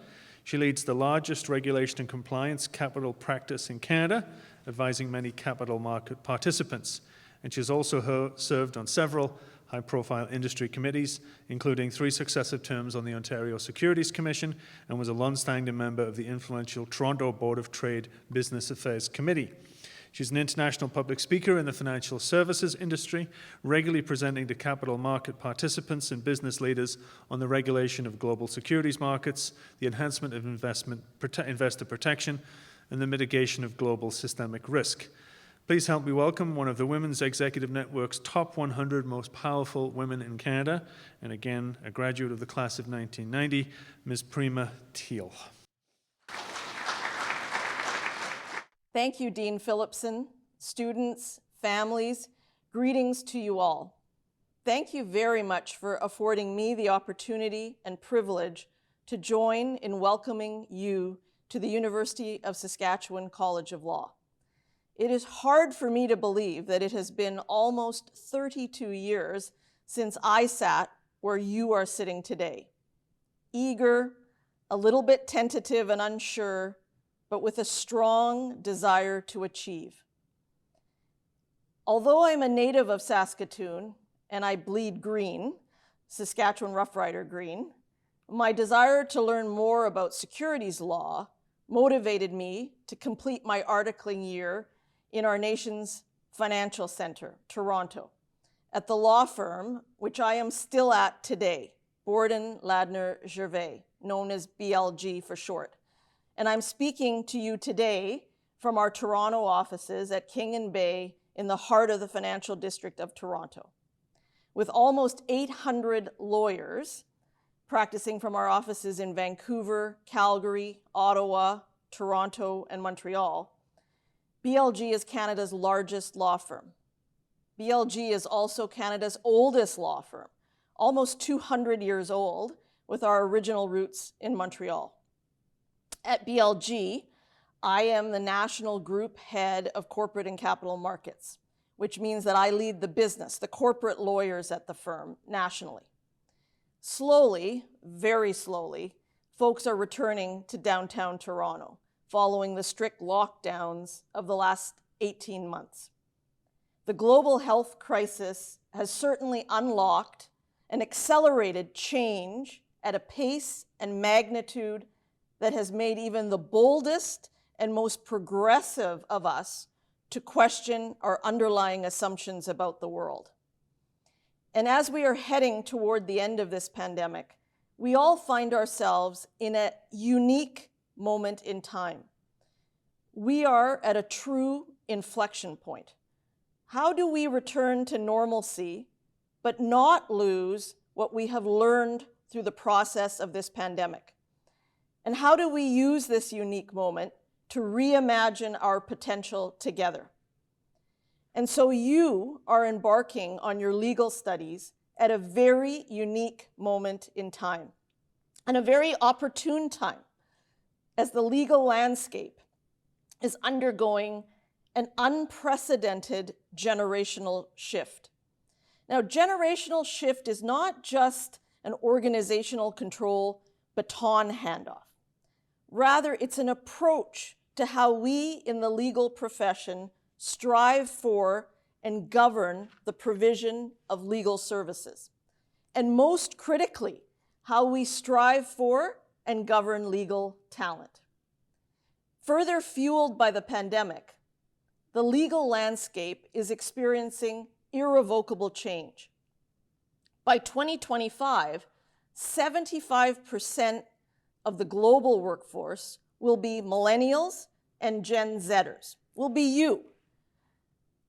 She leads the largest regulation and compliance capital practice in Canada, advising many capital market participants. And she's also served on several high-profile industry committees, including 3 successive terms on the Ontario Securities Commission, and was a long-standing member of the influential Toronto Board of Trade Business Affairs Committee. She's an international public speaker in the financial services industry, regularly presenting to capital market participants and business leaders on the regulation of global securities markets, the enhancement of investor protection, and the mitigation of global systemic risk. Please help me welcome one of the Women's Executive Network's top 100 most powerful women in Canada, and again, a graduate of the class of 1990, Ms. Prima Thiel. Thank you, Dean Phillipson, students, families, greetings to you all. Thank you very much for affording me the opportunity and privilege to join in welcoming you to the University of Saskatchewan College of Law. It is hard for me to believe that it has been almost 32 years since I sat where you are sitting today. Eager, a little bit tentative and unsure, but with a strong desire to achieve. Although I'm a native of Saskatoon and I bleed green, Saskatchewan Rough Rider green, my desire to learn more about securities law motivated me to complete my articling year in our nation's financial center, Toronto, at the law firm which I am still at today, Borden Ladner Gervais, known as BLG for short. And I'm speaking to you today from our Toronto offices at King and Bay in the heart of the financial district of Toronto. With almost 800 lawyers practicing from our offices in Vancouver, Calgary, Ottawa, Toronto, and Montreal, BLG is Canada's largest law firm. BLG is also Canada's oldest law firm, almost 200 years old, with our original roots in Montreal. At BLG, I am the national group head of corporate and capital markets, which means that I lead the business, the corporate lawyers at the firm nationally. Slowly, very slowly, folks are returning to downtown Toronto following the strict lockdowns of the last 18 months. The global health crisis has certainly unlocked and accelerated change at a pace and magnitude that has made even the boldest and most progressive of us to question our underlying assumptions about the world. And as we are heading toward the end of this pandemic, we all find ourselves in a unique moment in time. We are at a true inflection point. How do we return to normalcy, but not lose what we have learned through the process of this pandemic? And how do we use this unique moment to reimagine our potential together? And so you are embarking on your legal studies at a very unique moment in time, and a very opportune time, as the legal landscape is undergoing an unprecedented generational shift. Now, generational shift is not just an organizational control baton handoff. Rather, it's an approach to how we in the legal profession strive for and govern the provision of legal services. And most critically, how we strive for and govern legal talent. Further fueled by the pandemic, the legal landscape is experiencing irrevocable change. By 2025, 75% of the global workforce will be millennials and Gen Zers will be you.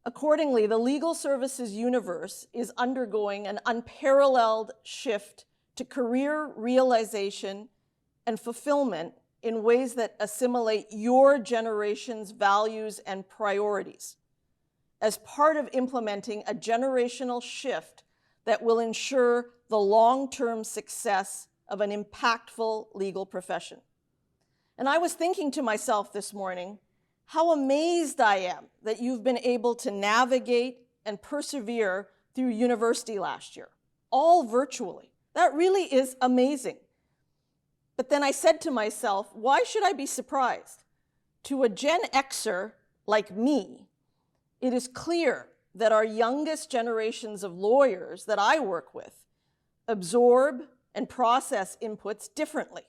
Accordingly, the legal services universe is undergoing an unparalleled shift to career realization and fulfillment in ways that assimilate your generation's values and priorities as part of implementing a generational shift that will ensure the long-term success of an impactful legal profession. And I was thinking to myself this morning, how amazed I am that you've been able to navigate and persevere through university last year, all virtually. That really is amazing. But then I said to myself, why should I be surprised? To a Gen Xer like me, it is clear that our youngest generations of lawyers that I work with absorb and process inputs differently.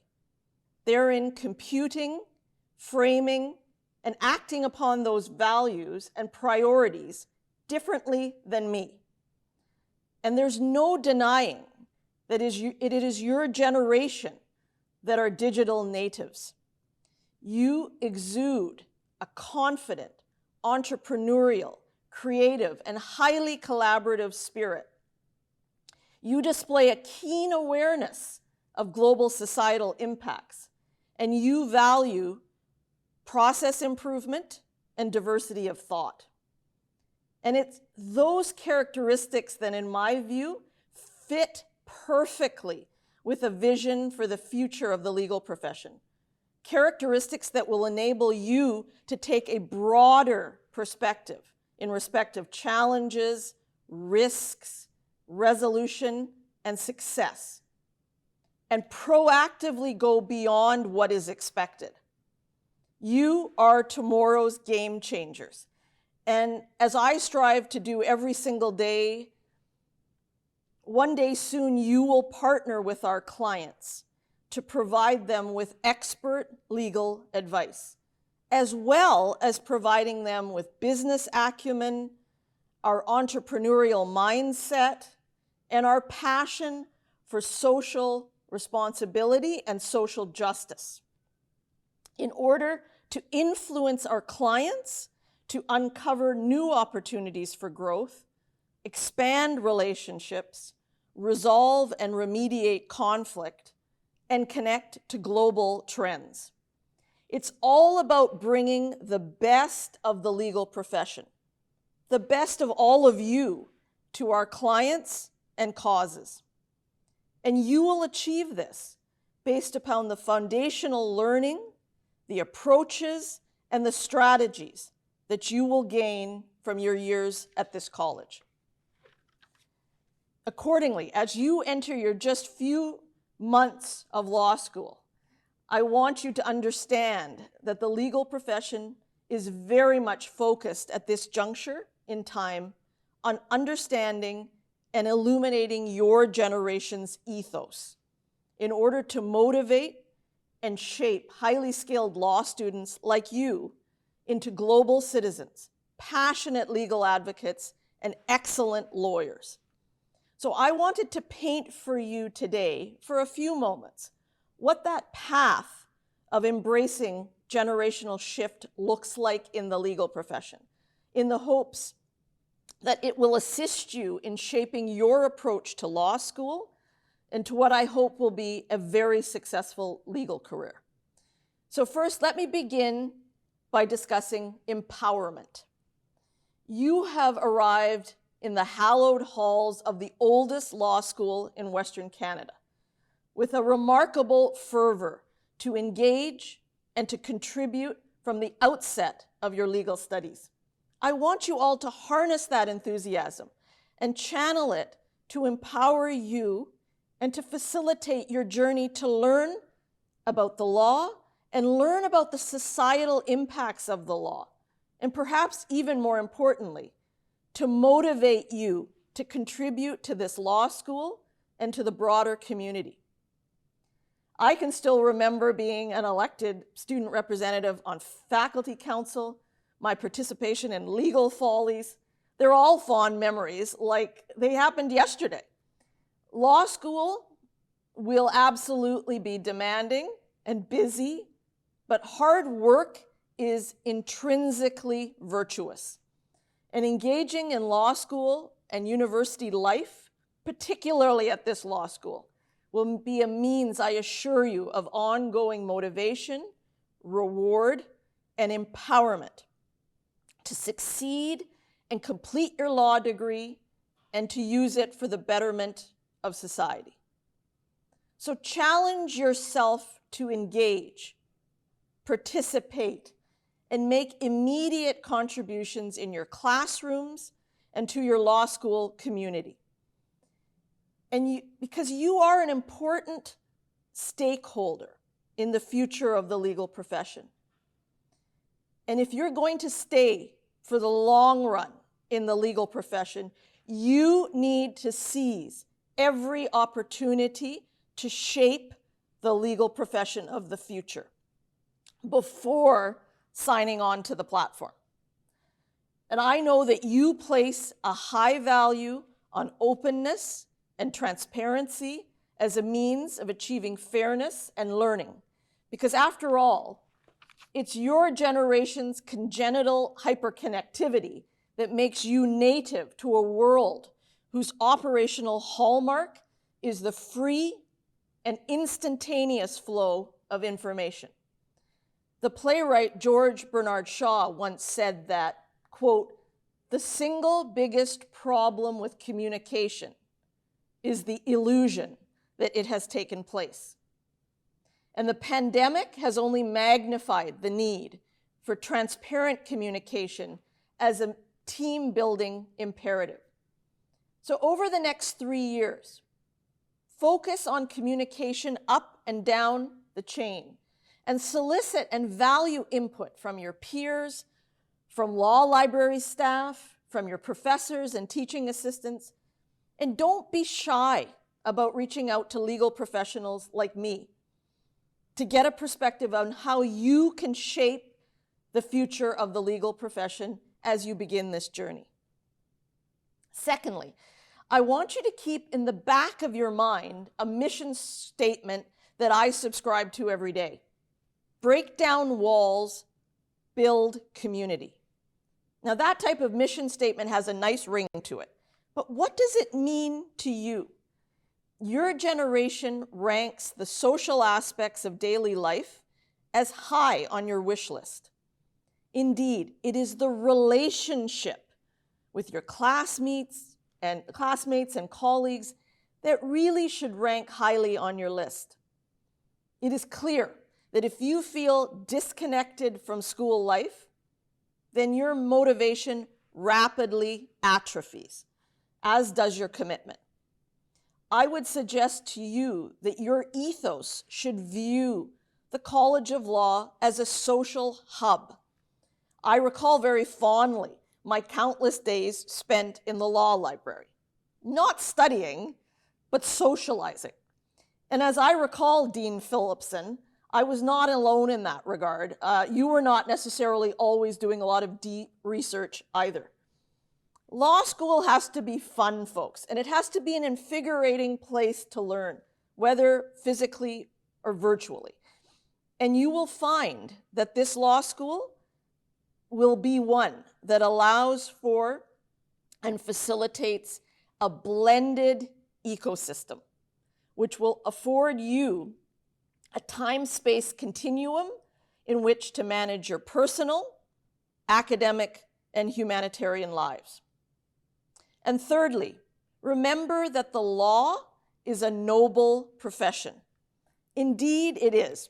They're in computing, framing, and acting upon those values and priorities differently than me. And there's no denying that it is your generation that are digital natives. You exude a confident, entrepreneurial, creative, and highly collaborative spirit. You display a keen awareness of global societal impacts, and you value process improvement and diversity of thought. And it's those characteristics that, in my view, fit perfectly with a vision for the future of the legal profession. Characteristics that will enable you to take a broader perspective in respect of challenges, risks, resolution, and success, and proactively go beyond what is expected. You are tomorrow's game changers. And as I strive to do every single day, one day soon you will partner with our clients to provide them with expert legal advice, as well as providing them with business acumen, our entrepreneurial mindset, and our passion for social responsibility and social justice in order to influence our clients to uncover new opportunities for growth, expand relationships, resolve and remediate conflict, and connect to global trends. It's all about bringing the best of the legal profession, the best of all of you, to our clients and causes. And you will achieve this based upon the foundational learning, the approaches, and the strategies that you will gain from your years at this college. Accordingly, as you enter your just few months of law school, I want you to understand that the legal profession is very much focused at this juncture in time on understanding and illuminating your generation's ethos in order to motivate and shape highly skilled law students like you into global citizens, passionate legal advocates, and excellent lawyers. So I wanted to paint for you today, for a few moments, what that path of embracing generational shift looks like in the legal profession, in the hopes that it will assist you in shaping your approach to law school and to what I hope will be a very successful legal career. So first, let me begin by discussing empowerment. You have arrived in the hallowed halls of the oldest law school in Western Canada with a remarkable fervor to engage and to contribute from the outset of your legal studies. I want you all to harness that enthusiasm and channel it to empower you and to facilitate your journey to learn about the law and learn about the societal impacts of the law, and perhaps even more importantly, to motivate you to contribute to this law school and to the broader community. I can still remember being an elected student representative on faculty council, my participation in legal follies. They're all fond memories, like they happened yesterday. Law school will absolutely be demanding and busy, but hard work is intrinsically virtuous. And engaging in law school and university life, particularly at this law school, will be a means, I assure you, of ongoing motivation, reward, and empowerment to succeed and complete your law degree and to use it for the betterment of society. So challenge yourself to engage, participate, and make immediate contributions in your classrooms and to your law school community. And because you are an important stakeholder in the future of the legal profession. And if you're going to stay for the long run in the legal profession, you need to seize every opportunity to shape the legal profession of the future before signing on to the platform. And I know that you place a high value on openness and transparency as a means of achieving fairness and learning. Because after all, it's your generation's congenital hyperconnectivity that makes you native to a world whose operational hallmark is the free and instantaneous flow of information. The playwright George Bernard Shaw once said that, quote, "The single biggest problem with communication is the illusion that it has taken place." And the pandemic has only magnified the need for transparent communication as a team-building imperative. So over the next 3 years, focus on communication up and down the chain and solicit and value input from your peers, from law library staff, from your professors and teaching assistants. And don't be shy about reaching out to legal professionals like me to get a perspective on how you can shape the future of the legal profession as you begin this journey. Secondly, I want you to keep in the back of your mind a mission statement that I subscribe to every day. Break down walls, build community. Now that type of mission statement has a nice ring to it, but what does it mean to you? Your generation ranks the social aspects of daily life as high on your wish list. Indeed, it is the relationship with your classmates and colleagues that really should rank highly on your list. It is clear that if you feel disconnected from school life, then your motivation rapidly atrophies, as does your commitment. I would suggest to you that your ethos should view the College of Law as a social hub. I recall very fondly my countless days spent in the law library, not studying, but socializing. And as I recall, Dean Phillipson, I was not alone in that regard. You were not necessarily always doing a lot of deep research either. Law school has to be fun, folks, and it has to be an invigorating place to learn, whether physically or virtually. And you will find that this law school will be one that allows for and facilitates a blended ecosystem, which will afford you a time-space continuum in which to manage your personal, academic, and humanitarian lives. And thirdly, remember that the law is a noble profession. Indeed, it is.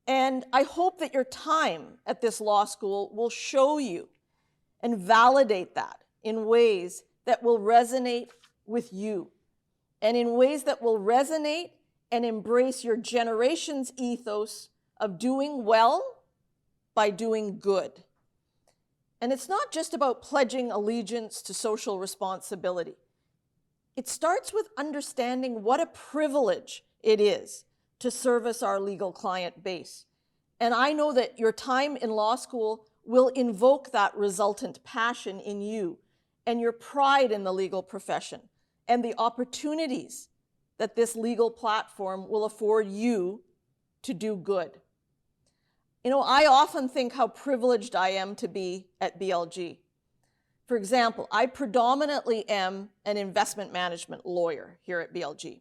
And I hope that your time at this law school will show you and validate that in ways that will resonate with you and in ways that will resonate and embrace your generation's ethos of doing well by doing good. And it's not just about pledging allegiance to social responsibility. It starts with understanding what a privilege it is to service our legal client base. And I know that your time in law school will invoke that resultant passion in you and your pride in the legal profession and the opportunities that this legal platform will afford you to do good. You know, I often think how privileged I am to be at BLG. For example, I predominantly am an investment management lawyer here at BLG,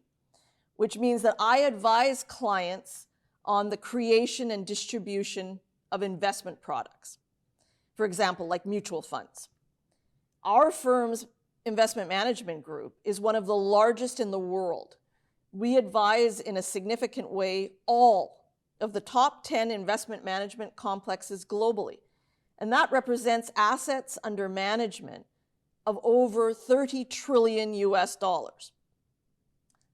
which means that I advise clients on the creation and distribution of investment products. For example, like mutual funds. Our firm's investment management group is one of the largest in the world. We advise in a significant way all of the top 10 investment management complexes globally. And that represents assets under management of over 30 trillion US dollars.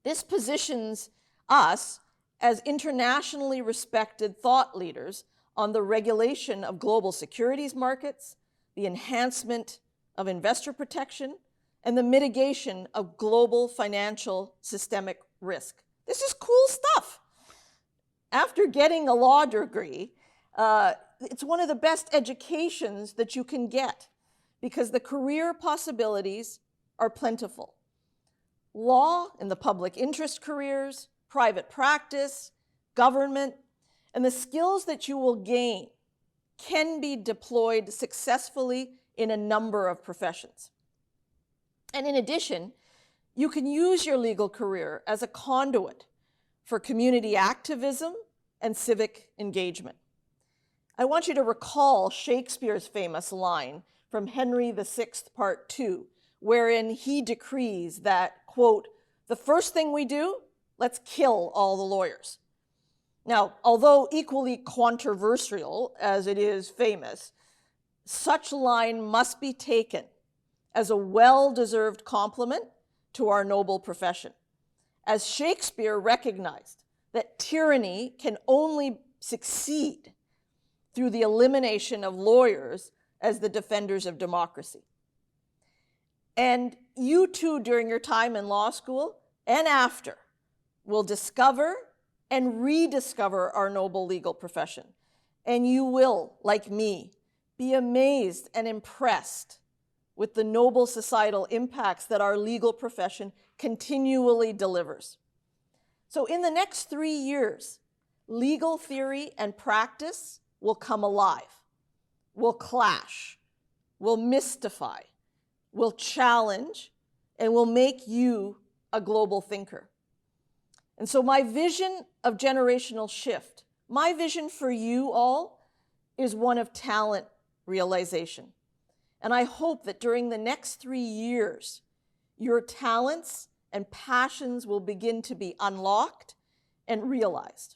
This positions us as internationally respected thought leaders on the regulation of global securities markets, the enhancement of investor protection, and the mitigation of global financial systemic risk. This is cool stuff. After getting a law degree, it's one of the best educations that you can get because the career possibilities are plentiful. Law in the public interest careers, private practice, government, and the skills that you will gain can be deployed successfully in a number of professions. And in addition, you can use your legal career as a conduit for community activism and civic engagement. I want you to recall Shakespeare's famous line from Henry VI, Part 2, wherein he decrees that, quote, "The first thing we do, let's kill all the lawyers." Now, although equally controversial as it is famous, such line must be taken as a well-deserved compliment to our noble profession, as Shakespeare recognized that tyranny can only succeed through the elimination of lawyers as the defenders of democracy. And you too, during your time in law school and after, will discover and rediscover our noble legal profession. And you will, like me, be amazed and impressed with the noble societal impacts that our legal profession continually delivers. So in the next 3 years, legal theory and practice will come alive, will clash, will mystify, will challenge, and will make you a global thinker. And so my vision of generational shift, my vision for you all is one of talent realization. And I hope that during the next 3 years, your talents and passions will begin to be unlocked and realized.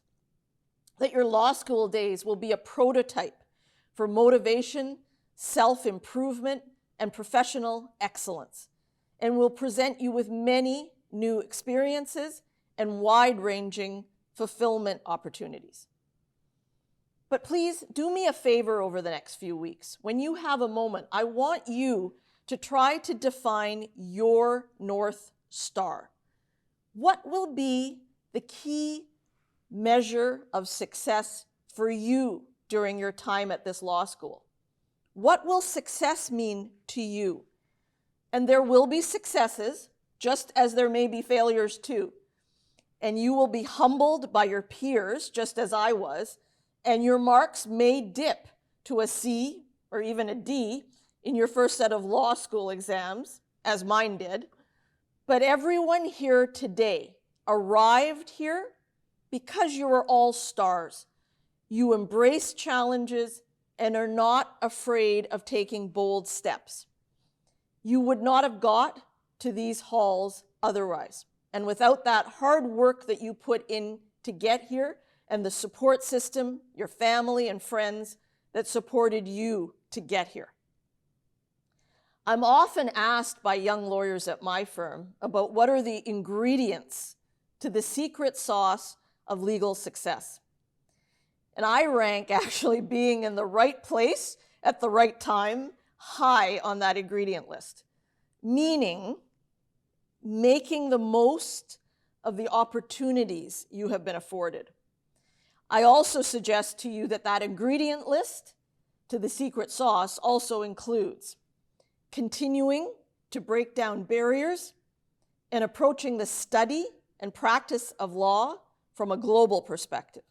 That your law school days will be a prototype for motivation, self-improvement, and professional excellence, and will present you with many new experiences and wide-ranging fulfillment opportunities. But please do me a favor over the next few weeks. When you have a moment, I want you to try to define your North Star. What will be the key measure of success for you during your time at this law school? What will success mean to you? And there will be successes, just as there may be failures too. And you will be humbled by your peers, just as I was, and your marks may dip to a C or even a D in your first set of law school exams, as mine did. But everyone here today arrived here because you are all stars. You embrace challenges and are not afraid of taking bold steps. You would not have got to these halls otherwise. And without that hard work that you put in to get here and the support system, your family and friends that supported you to get here. I'm often asked by young lawyers at my firm about what are the ingredients to the secret sauce of legal success. And I rank actually being in the right place at the right time high on that ingredient list, meaning making the most of the opportunities you have been afforded. I also suggest to you that that ingredient list to the secret sauce also includes continuing to break down barriers and approaching the study and practice of law from a global perspective.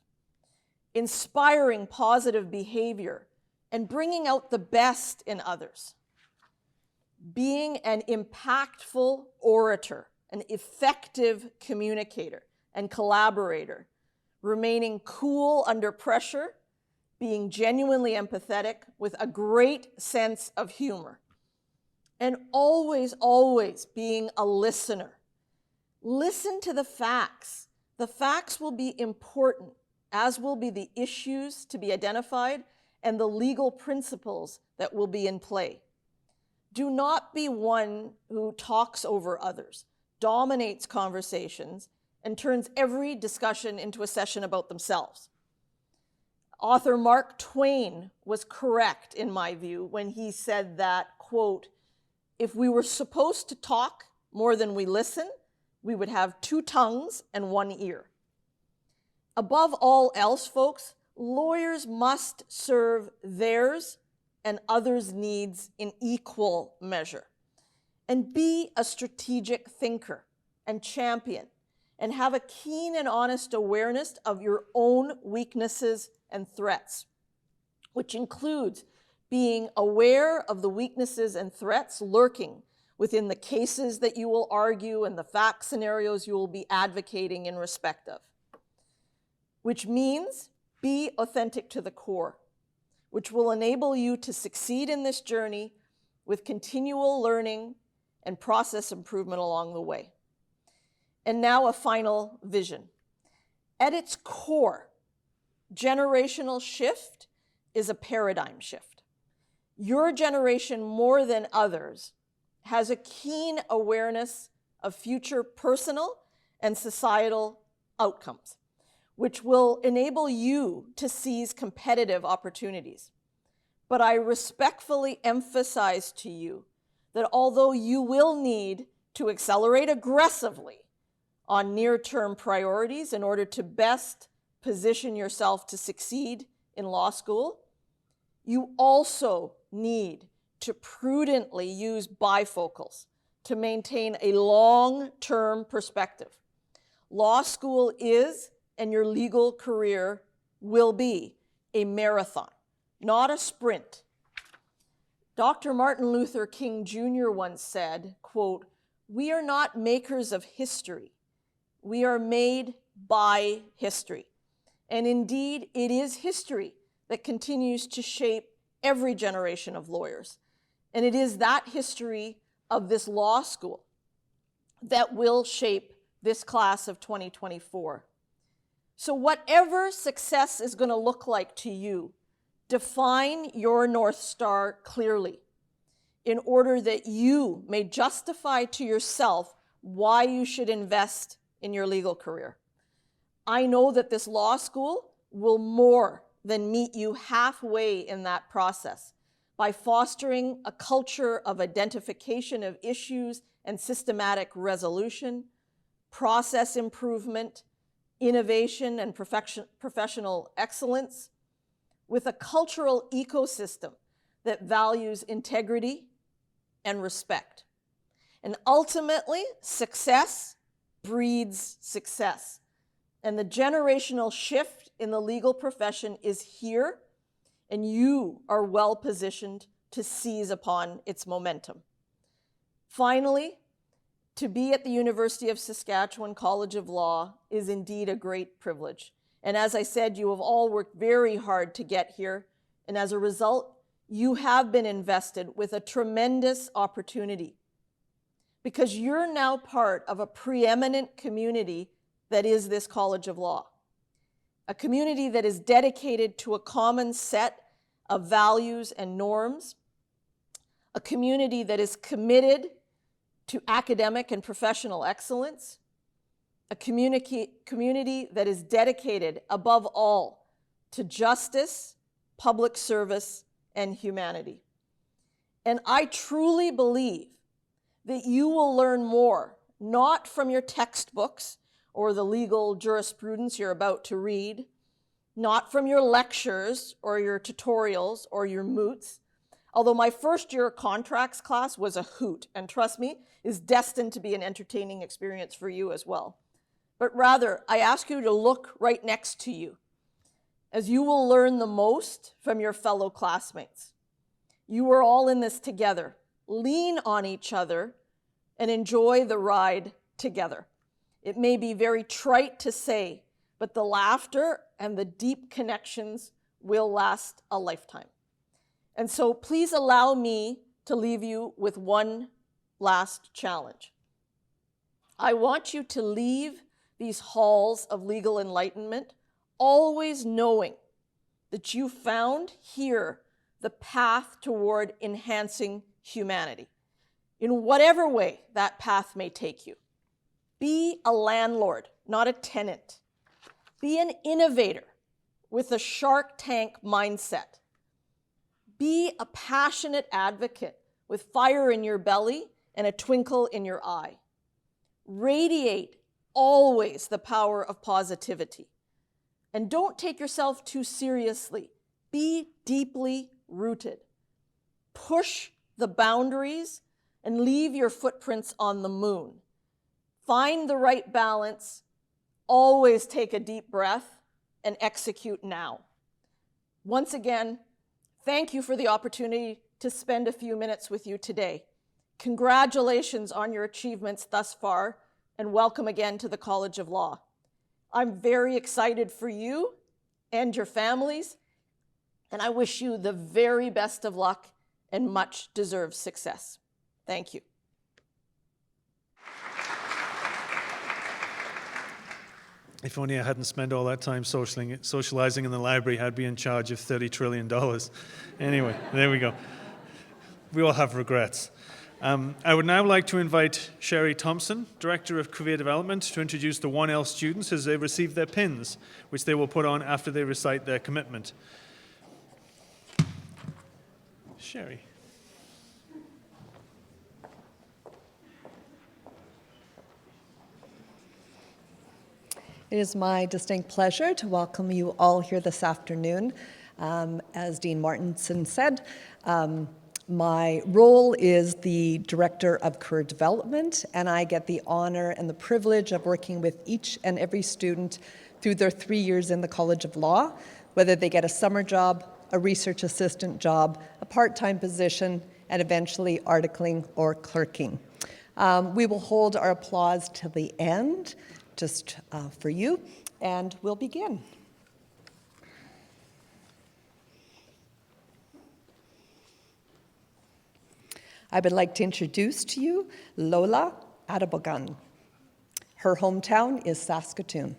inspiring positive behavior, and bringing out the best in others. Being an impactful orator, an effective communicator and collaborator, remaining cool under pressure, being genuinely empathetic with a great sense of humor, and always, always being a listener. Listen to the facts. The facts will be important, as will be the issues to be identified and the legal principles that will be in play. Do not be one who talks over others, dominates conversations, and turns every discussion into a session about themselves. Author Mark Twain was correct, in my view, when he said that, quote, "If we were supposed to talk more than we listen, we would have 2 tongues and 1 ear." Above all else, folks, lawyers must serve theirs and others' needs in equal measure. And be a strategic thinker and champion, and have a keen and honest awareness of your own weaknesses and threats, which includes being aware of the weaknesses and threats lurking within the cases that you will argue and the fact scenarios you will be advocating in respect of. Which means be authentic to the core, which will enable you to succeed in this journey with continual learning and process improvement along the way. And now a final vision. At its core, generational shift is a paradigm shift. Your generation, more than others, has a keen awareness of future personal and societal outcomes, which will enable you to seize competitive opportunities. But I respectfully emphasize to you that although you will need to accelerate aggressively on near-term priorities in order to best position yourself to succeed in law school, you also need to prudently use bifocals to maintain a long-term perspective. Law school is, and your legal career will be, a marathon, not a sprint. Dr. Martin Luther King Jr. once said, quote, "We are not makers of history. We are made by history." And indeed, it is history that continues to shape every generation of lawyers. And it is that history of this law school that will shape this class of 2024. So whatever success is going to look like to you, define your North Star clearly in order that you may justify to yourself why you should invest in your legal career. I know that this law school will more than meet you halfway in that process by fostering a culture of identification of issues and systematic resolution, process improvement, innovation and professional excellence, with a cultural ecosystem that values integrity and respect. And ultimately, success breeds success. And the generational shift in the legal profession is here, and you are well positioned to seize upon its momentum. Finally, to be at the University of Saskatchewan College of Law is indeed a great privilege. And as I said, you have all worked very hard to get here. And as a result, you have been invested with a tremendous opportunity, because you're now part of a preeminent community that is this College of Law. A community that is dedicated to a common set of values and norms. A community that is committed to academic and professional excellence. A community that is dedicated, above all, to justice, public service, and humanity. And I truly believe that you will learn more, not from your textbooks or the legal jurisprudence you're about to read, not from your lectures or your tutorials or your moots, although my first year contracts class was a hoot, and trust me, is destined to be an entertaining experience for you as well. But rather, I ask you to look right next to you as you will learn the most from your fellow classmates. You are all in this together. Lean on each other and enjoy the ride together. It may be very trite to say, but the laughter and the deep connections will last a lifetime. And so please allow me to leave you with one last challenge. I want you to leave these halls of legal enlightenment always knowing that you found here the path toward enhancing humanity, in whatever way that path may take you. Be a landlord, not a tenant. Be an innovator with a Shark Tank mindset. Be a passionate advocate with fire in your belly and a twinkle in your eye. Radiate always the power of positivity. And don't take yourself too seriously. Be deeply rooted. Push the boundaries and leave your footprints on the moon. Find the right balance. Always take a deep breath and execute now. Once again, thank you for the opportunity to spend a few minutes with you today. Congratulations on your achievements thus far, and welcome again to the College of Law. I'm very excited for you and your families, and I wish you the very best of luck and much deserved success. Thank you. If only I hadn't spent all that time socializing in the library, I'd be in charge of $30 trillion. Anyway, there we go. We all have regrets. I would now like to invite Sherry Thompson, Director of Career Development, to introduce the 1L students as they receive their pins, which they will put on after they recite their commitment. Sherry. It is my distinct pleasure to welcome you all here this afternoon. As Dean Martinson said, my role is the Director of Career Development, and I get the honor and the privilege of working with each and every student through their 3 years in the College of Law, whether they get a summer job, a research assistant job, a part-time position, and eventually articling or clerking. We will hold our applause till the end, just for you, and we'll begin. I would like to introduce to you Lola Adebogan. Her hometown is Saskatoon.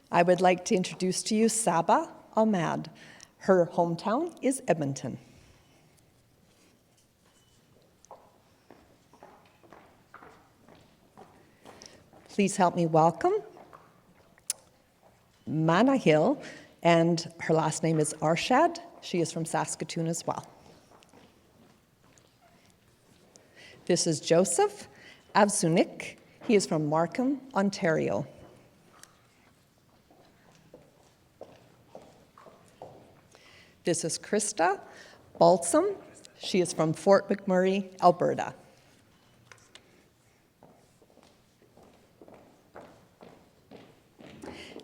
I would like to introduce to you Saba Ahmad. Her hometown is Edmonton. Please help me welcome Mana Hill, and her last name is Arshad. She is from Saskatoon as well. This is Joseph Avsunik. He is from Markham, Ontario. This is Krista Balsam. She is from Fort McMurray, Alberta.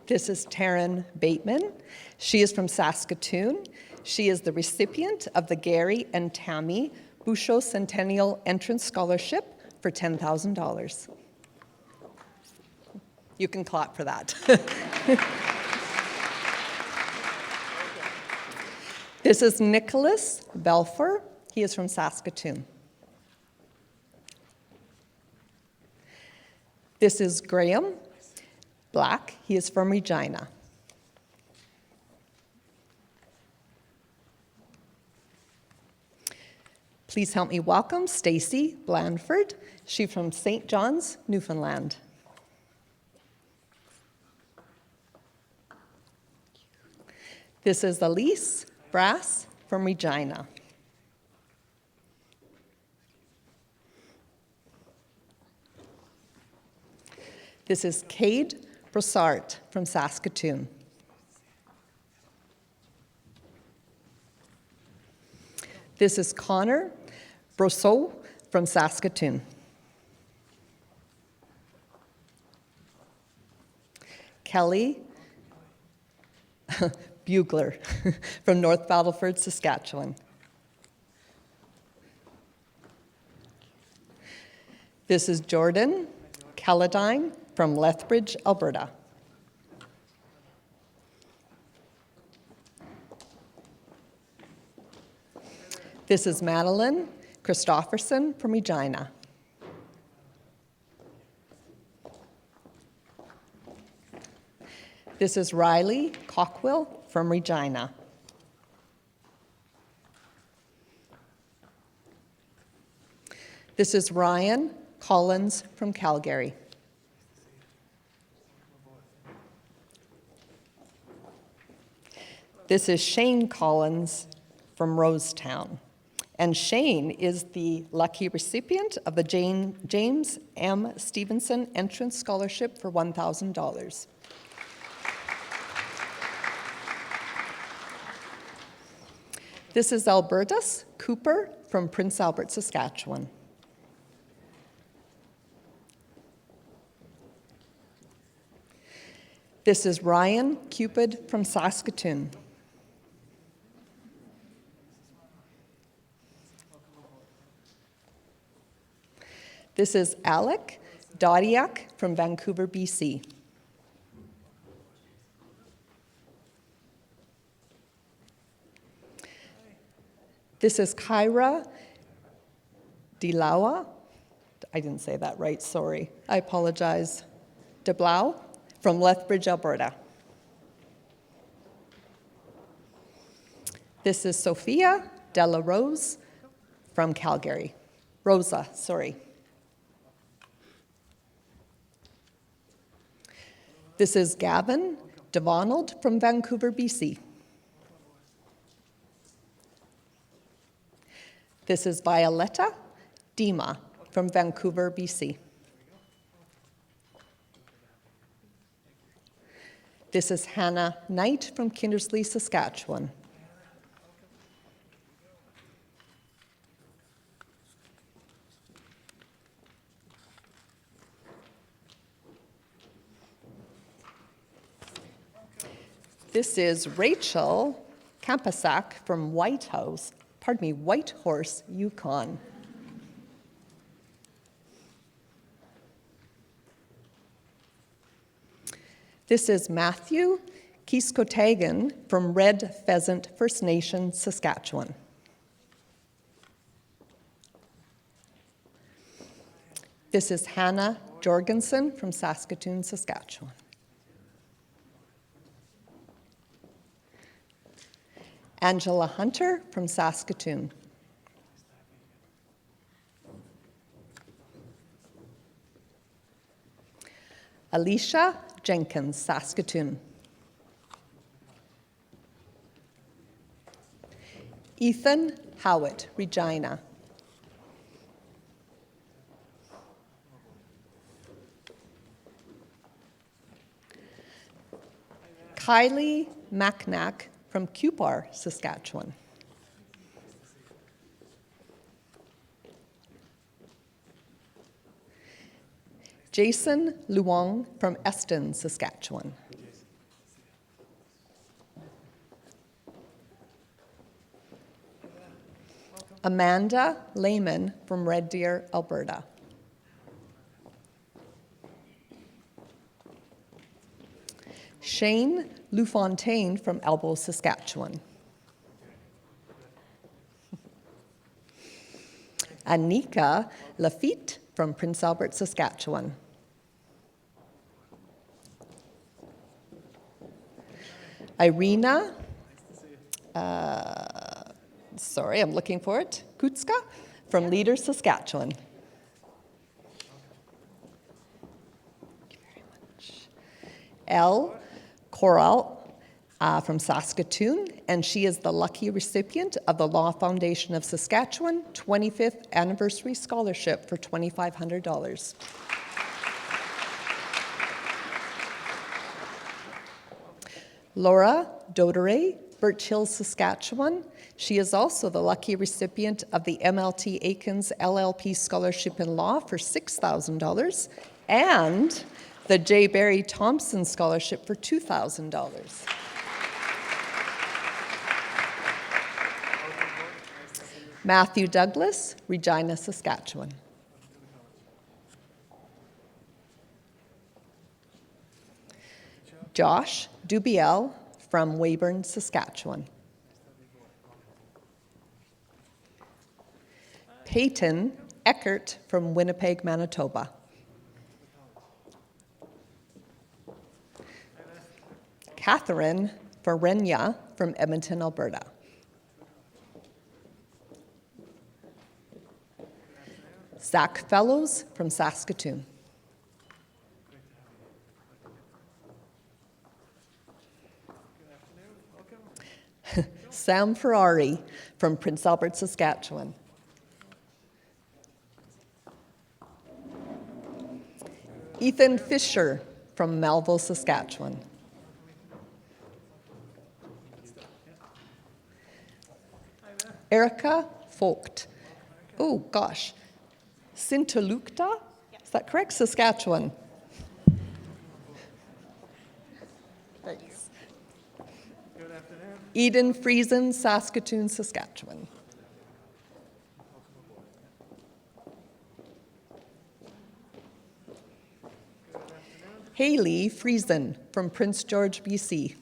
This is Taryn Bateman. She is from Saskatoon. She is the recipient of the Gary and Tammy Bouchot Centennial Entrance Scholarship for $10,000. You can clap for that. This is Nicholas Belfer. He is from Saskatoon. This is Graham Black. He is from Regina. Please help me welcome Stacy Blandford. She's from St. John's, Newfoundland. This is Elise Brass from Regina. This is Cade Brossart from Saskatoon. This is Connor Brosseau from Saskatoon. Kelly Bugler from North Battleford, Saskatchewan. This is Jordan Caladine from Lethbridge, Alberta. This is Madeline Christofferson from Regina. This is Riley Cockwill from Regina. This is Ryan Collins from Calgary. This is Shane Collins from Rosetown. And Shane is the lucky recipient of the James M. Stevenson Entrance Scholarship for $1,000. This is Albertus Cooper from Prince Albert, Saskatchewan. This is Ryan Cupid from Saskatoon. This is Alec Dodiak from Vancouver, BC. This is Kyra DeLaua. I didn't say that right, sorry. I apologize. DeBlau from Lethbridge, Alberta. This is Sophia Della Rose from Calgary. Rosa, sorry. This is Gavin DeVonald from Vancouver, BC. This is Violetta Dima from Vancouver, BC. This is Hannah Knight from Kindersley, Saskatchewan. This is Rachel Kampasak from Whitehorse, Yukon. This is Matthew Kiskotagan from Red Pheasant First Nation, Saskatchewan. This is Hannah Jorgensen from Saskatoon, Saskatchewan. Angela Hunter from Saskatoon. Alicia Jenkins, Saskatoon. Ethan Howitt, Regina. Kylie Macnack from Cupar, Saskatchewan. Jason Luong from Eston, Saskatchewan. Amanda Lehman from Red Deer, Alberta. Shane Lufontaine from Elbow, Saskatchewan. Anika Lafitte from Prince Albert, Saskatchewan. Irina, sorry, I'm looking for it, Kutska from Leader, Saskatchewan. Thank you very much. Elle Coral from Saskatoon, and she is the lucky recipient of the Law Foundation of Saskatchewan 25th Anniversary Scholarship for $2,500. Laura Dodere Birch Hill, Saskatchewan. She is also the lucky recipient of the MLT Aikens LLP Scholarship in Law for $6,000 and the J. Barry Thompson Scholarship for $2,000. Matthew Douglas, Regina, Saskatchewan. Josh Dubiel from Weyburn, Saskatchewan. Peyton Eckert from Winnipeg, Manitoba. Catherine Ferenya from Edmonton, Alberta. Zach Fellows from Saskatoon. Sam Ferrari from Prince Albert, Saskatchewan. Ethan Fisher from Melville, Saskatchewan. Erica Vogt. Oh gosh. Sintolukta? Is that correct? Saskatchewan. Thanks. Eden Friesen, Saskatoon, Saskatchewan. Haley Friesen from Prince George, BC.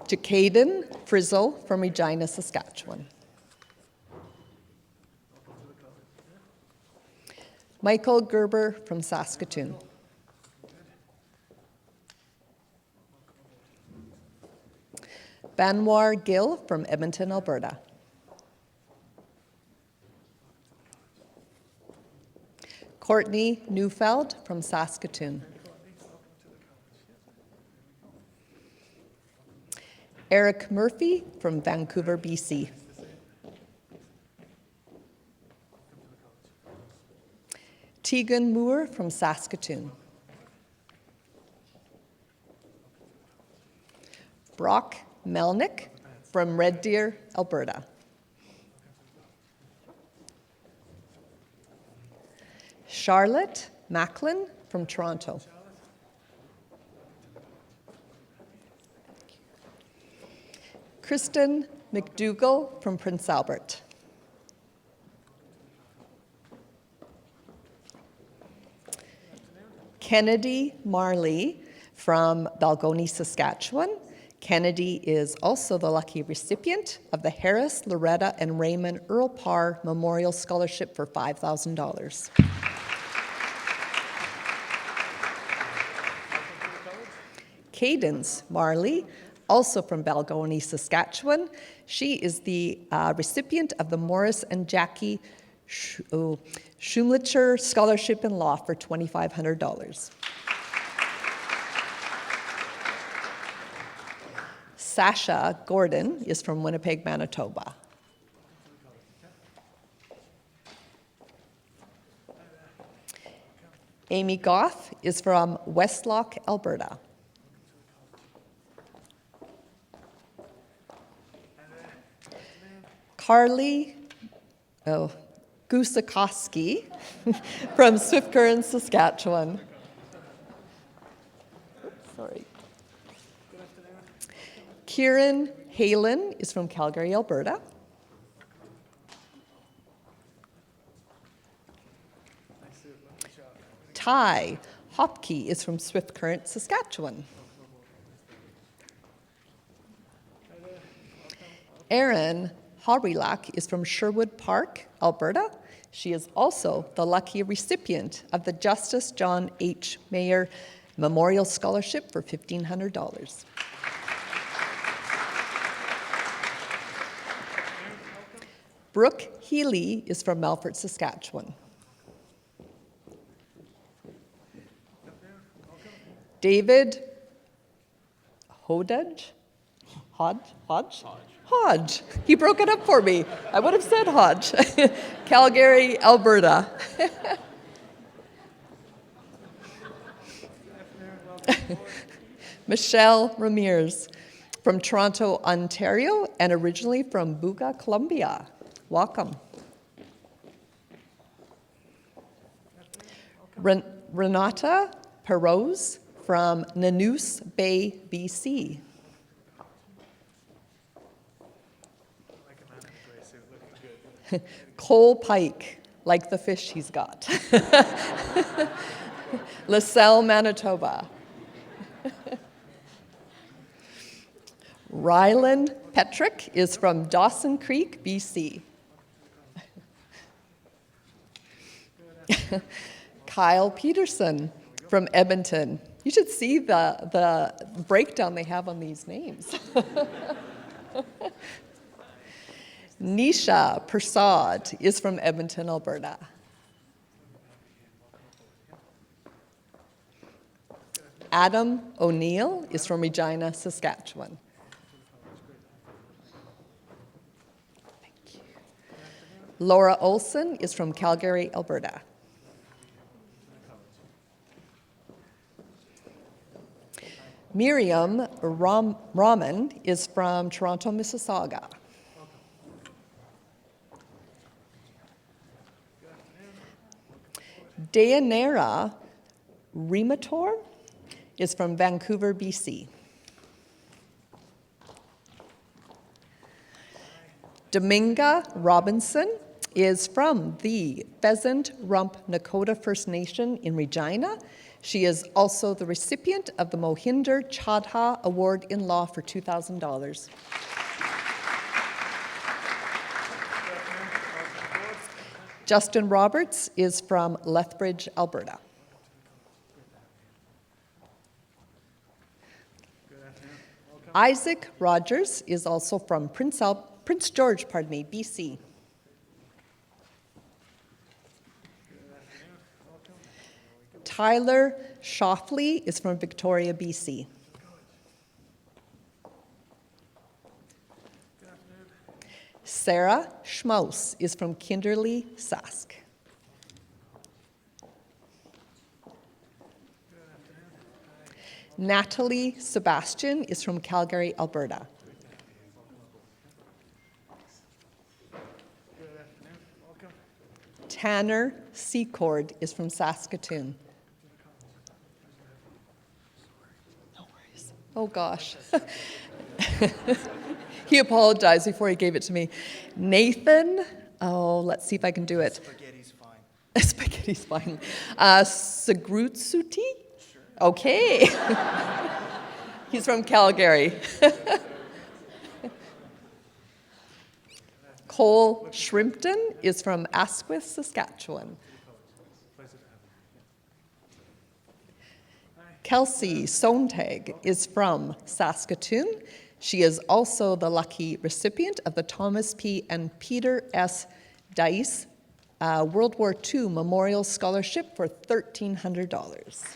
Jacaden Frizzle from Regina, Saskatchewan. Michael Gerber from Saskatoon. Banwar Gill from Edmonton, Alberta. Courtney Neufeld from Saskatoon. Eric Murphy from Vancouver, BC. Tegan Moore from Saskatoon. Brock Melnick from Red Deer, Alberta. Charlotte Macklin from Toronto. Kristen McDougall from Prince Albert. Kennedy Marley from Balgonie, Saskatchewan. Kennedy is also the lucky recipient of the Harris, Loretta, and Raymond Earl Parr Memorial Scholarship for $5,000. Cadence Marley, also from Balgonie, Saskatchewan. She is the recipient of the Morris and Jackie Schumlicher Scholarship in Law for $2,500. Sasha Gordon is from Winnipeg, Manitoba. Amy Goff is from Westlock, Alberta. Carly Gusakowski from Swift Current, Saskatchewan. Sorry. Kieran Halen is from Calgary, Alberta. Ty Hopke is from Swift Current, Saskatchewan. Erin Hawrelak is from Sherwood Park, Alberta. She is also the lucky recipient of the Justice John H. Mayer Memorial Scholarship for $1,500. Brooke Healy is from Melfort, Saskatchewan. David Hodge. He broke it up for me. I would have said Hodge. Calgary, Alberta. Michelle Ramirez from Toronto, Ontario, and originally from Buga, Colombia. Welcome. Renata Perose from Nanoose Bay, BC. Cole Pike, like the fish he's got. LaSalle, Manitoba. Rylan Petrick is from Dawson Creek, BC. Kyle Peterson from Edmonton. You should see the breakdown they have on these names. Nisha Prasad is from Edmonton, Alberta. Adam O'Neill is from Regina, Saskatchewan. Thank you. Laura Olson is from Calgary, Alberta. Miriam Raman is from Toronto, Mississauga. Dayanara Rimator is from Vancouver, BC. Dominga Robinson is from the Pheasant Rump Nakota First Nation in Regina. She is also the recipient of the Mohinder Chadha Award in Law for $2,000. Justin Roberts is from Lethbridge, Alberta. Isaac Rogers is also from Prince George, BC. Tyler Shoffley is from Victoria, BC. Sarah Schmaus is from Kinderlee, Sask. Natalie Sebastian is from Calgary, Alberta. Tanner Secord is from Saskatoon. No worries. Oh gosh. He apologized before he gave it to me. Nathan, let's see if I can do it. Spaghetti's fine. Spaghetti's fine. Sagrutsuti? Sure. Okay. He's from Calgary. Cole Shrimpton is from Asquith, Saskatchewan. Kelsey Sontag is from Saskatoon. She is also the lucky recipient of the Thomas P. and Peter S. Dice World War II Memorial Scholarship for $1,300.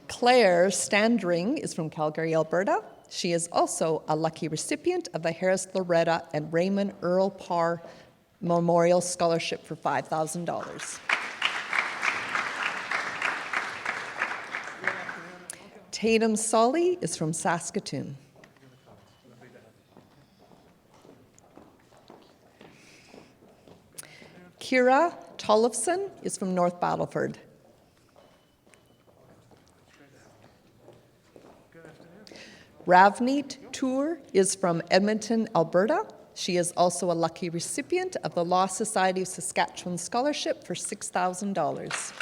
Claire Standring is from Calgary, Alberta. She is also a lucky recipient of the Harris Loretta and Raymond Earl Parr Memorial Scholarship for $5,000. Tatum Solly is from Saskatoon. Kira Tollefson is from North Battleford. Ravneet Tour is from Edmonton, Alberta. She is also a lucky recipient of the Law Society of Saskatchewan Scholarship for $6,000.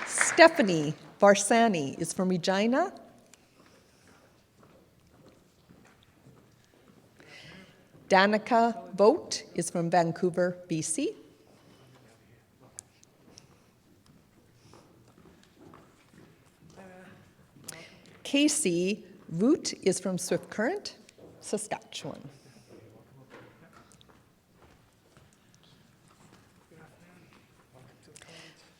Stephanie Varsani is from Regina. Danica Vogt is from Vancouver, BC. Casey Voot is from Swift Current, Saskatchewan.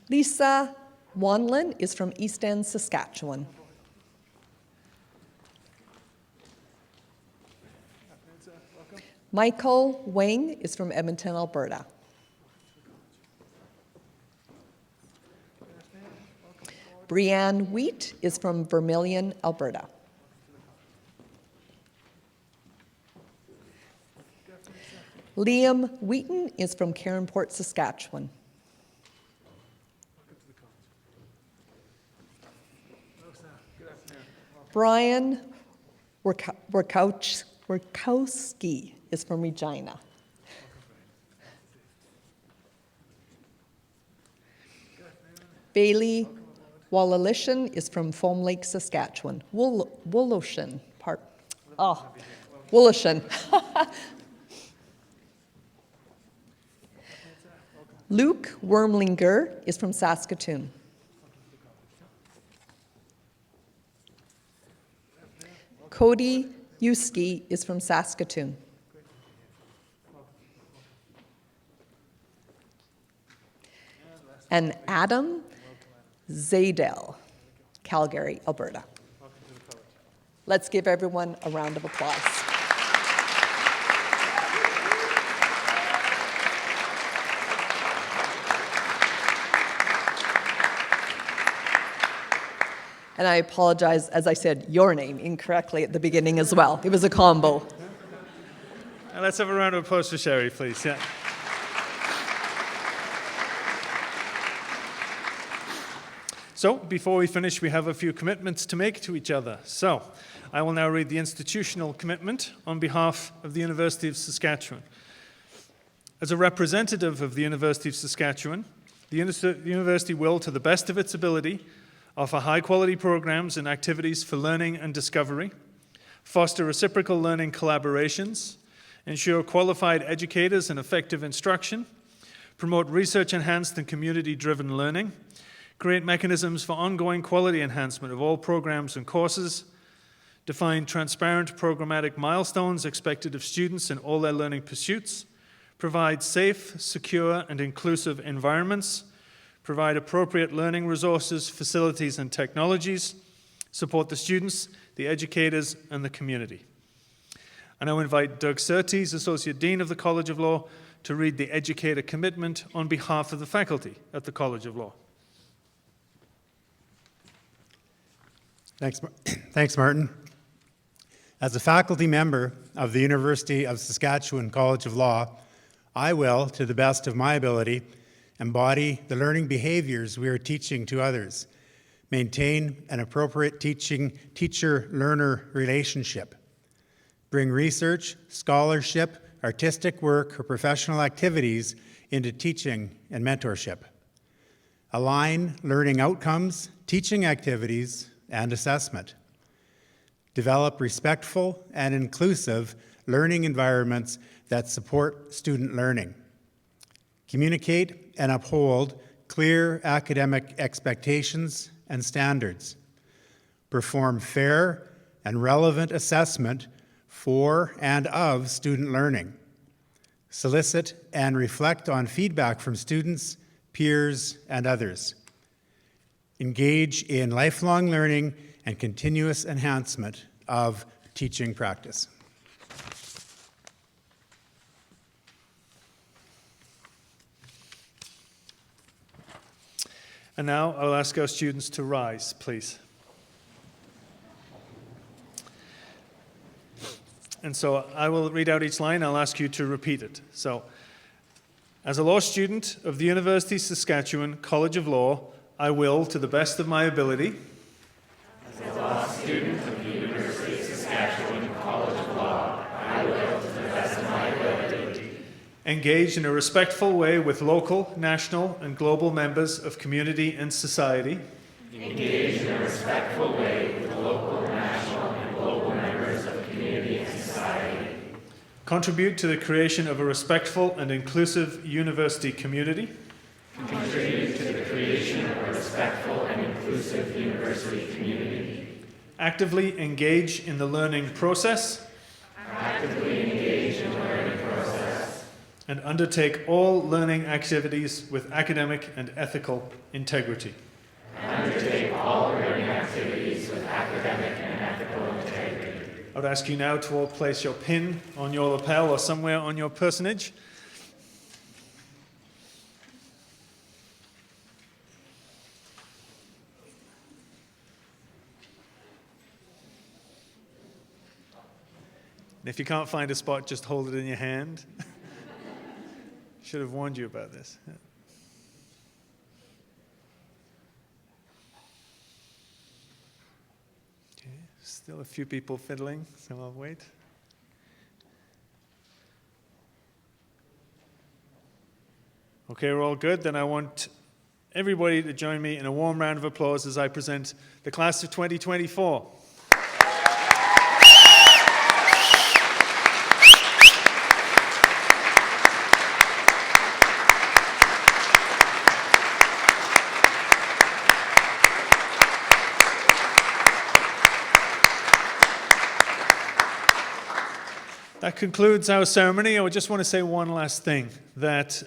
Lisa Wanlin is from East End, Saskatchewan. Michael Wang is from Edmonton, Alberta. Brianne Wheat is from Vermilion, Alberta. Liam Wheaton is from Caronport, Saskatchewan. Brian Workowski is from Regina. Bailey Wallalishan is from Foam Lake, Saskatchewan. Woloshan. Luke Wormlinger is from Saskatoon. Cody Yuski is from Saskatoon. And Adam Zadel, Calgary, Alberta. Let's give everyone a round of applause. And I apologize, as I said your name incorrectly at the beginning as well. It was a combo. And let's have a round of applause for Sherry, please. Yeah. So, before we finish, we have a few commitments to make to each other. So, I will now read the institutional commitment on behalf of the University of Saskatchewan. As a representative of the University of Saskatchewan, the university will, to the best of its ability, offer high-quality programs and activities for learning and discovery, foster reciprocal learning collaborations, ensure qualified educators and effective instruction, promote research-enhanced and community-driven learning, create mechanisms for ongoing quality enhancement of all programs and courses, define transparent programmatic milestones expected of students in all their learning pursuits, provide safe, secure, and inclusive environments, provide appropriate learning resources, facilities, and technologies, support the students, the educators, and the community. I now invite Doug Surtees, Associate Dean of the College of Law, to read the educator commitment on behalf of the faculty at the College of Law. Thanks, Martin. As a faculty member of the University of Saskatchewan College of Law, I will, to the best of my ability, embody the learning behaviors we are teaching to others, maintain an appropriate teacher-learner relationship, bring research, scholarship, artistic work, or professional activities into teaching and mentorship, align learning outcomes, teaching activities, and assessment, develop respectful and inclusive learning environments that support student learning, communicate and uphold clear academic expectations and standards, perform fair and relevant assessment for and of student learning, solicit and reflect on feedback from students, peers, and others, engage in lifelong learning and continuous enhancement of teaching practice. And now I'll ask our students to rise, please. And so I will read out each line. I'll ask you to repeat it. So, as a law student of the University of Saskatchewan College of Law, I will, to the best of my ability, as a law student of the University of Saskatchewan College of Law, I will, to the best of my ability, engage in a respectful way with local, national, and global members of community and society, engage in a respectful way with local, national, and global members of community and society, contribute to the creation of a respectful and inclusive university community, contribute to the creation of a respectful and inclusive university community, actively engage in the learning process, actively engage in the learning process, and undertake all learning activities with academic and ethical integrity. undertake all learning activities with academic and ethical integrity. I would ask you now to all place your pin on your lapel or somewhere on your personage. And if you can't find a spot, just hold it in your hand. Should have warned you about this. Okay, still a few people fiddling, so I'll wait. Okay, we're all good. Then I want everybody to join me in a warm round of applause as I present the class of 2024. That concludes our ceremony. I just want to say one last thing, that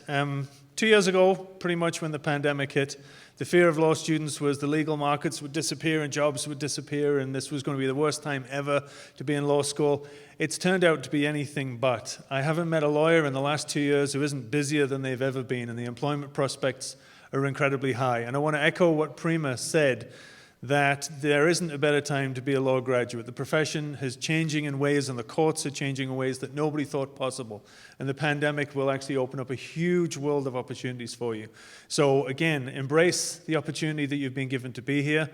2 years ago, pretty much when the pandemic hit, the fear of law students was the legal markets would disappear and jobs would disappear, and this was going to be the worst time ever to be in law school. It's turned out to be anything but. I haven't met a lawyer in the last 2 years who isn't busier than they've ever been, and the employment prospects are incredibly high. And I want to echo what Prima said, that there isn't a better time to be a law graduate. The profession is changing in ways, and the courts are changing in ways that nobody thought possible. And the pandemic will actually open up a huge world of opportunities for you. So again, embrace the opportunity that you've been given to be here.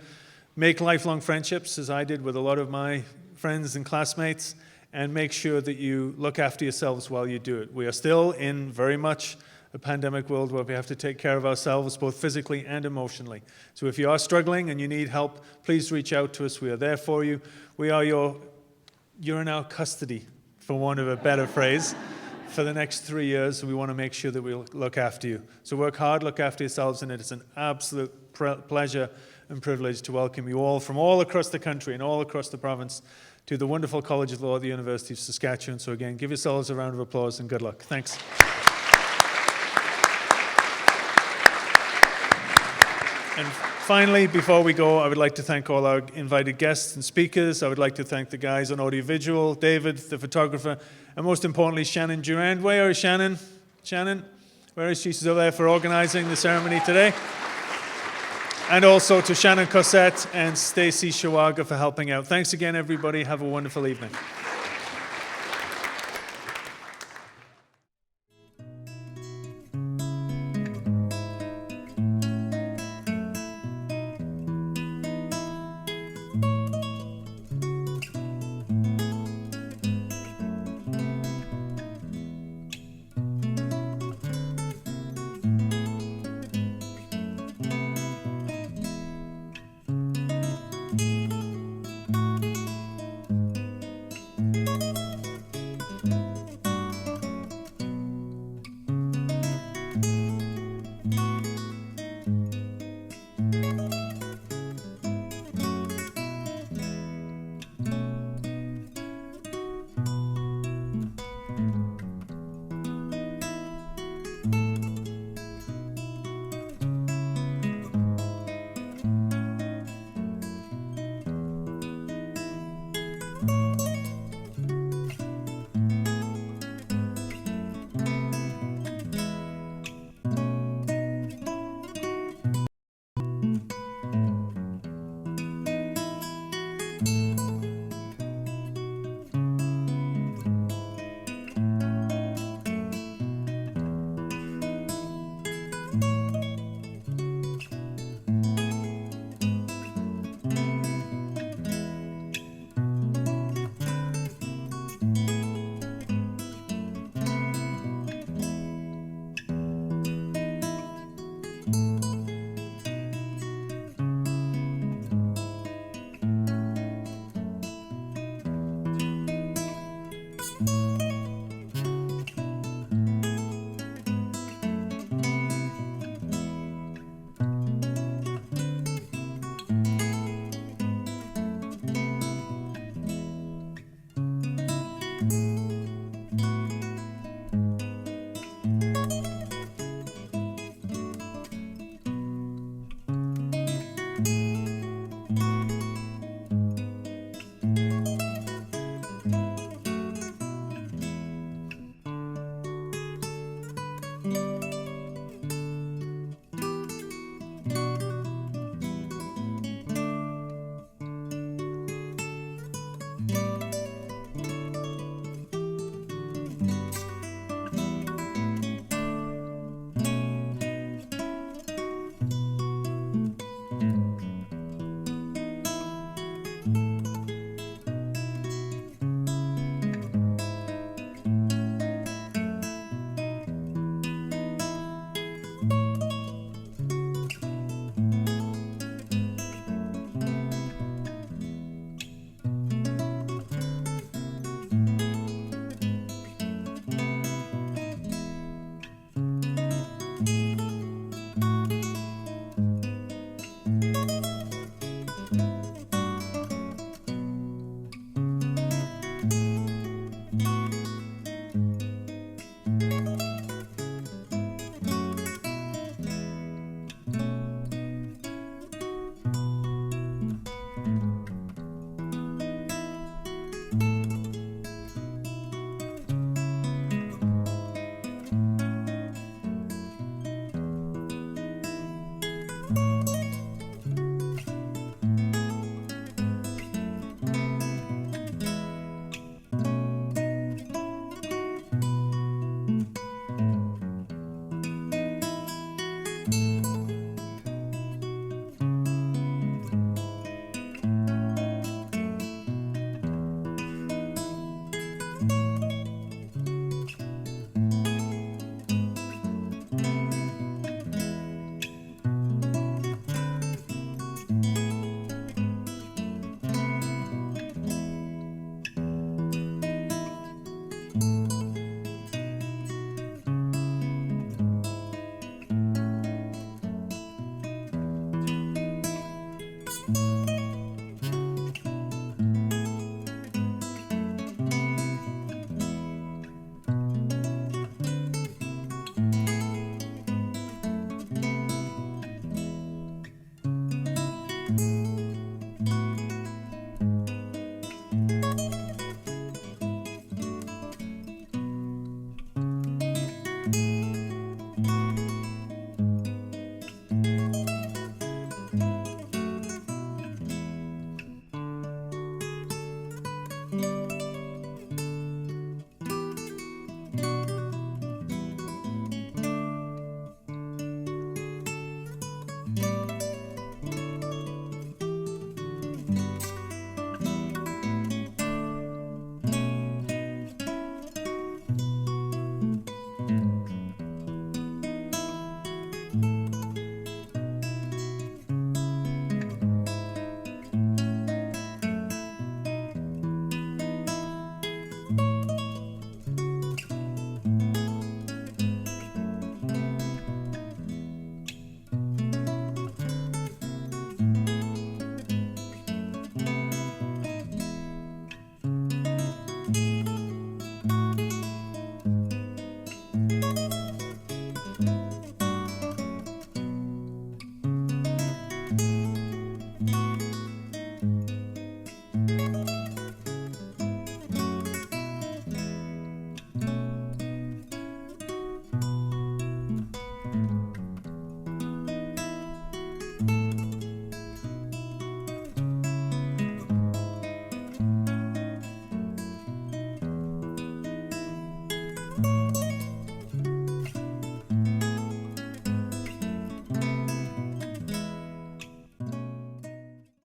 Make lifelong friendships, as I did with a lot of my friends and classmates, and make sure that you look after yourselves while you do it. We are still in very much a pandemic world where we have to take care of ourselves both physically and emotionally. So if you are struggling and you need help, please reach out to us. We are there for you. You're in our custody, for want of a better phrase, for the next 3 years. And we want to make sure that we look after you. So work hard, look after yourselves, and it's an absolute pleasure and privilege to welcome you all from all across the country and all across the province to the wonderful College of Law at the University of Saskatchewan. So again, give yourselves a round of applause and good luck. Thanks. And finally, before we go, I would like to thank all our invited guests and speakers. I would like to thank the guys on audiovisual, David, the photographer, and most importantly, Shannon Durand. Where is Shannon? Shannon? Where is she? She's over there for organizing the ceremony today. And also to Shannon Cossette and Stacey Shawaga for helping out. Thanks again, everybody. Have a wonderful evening.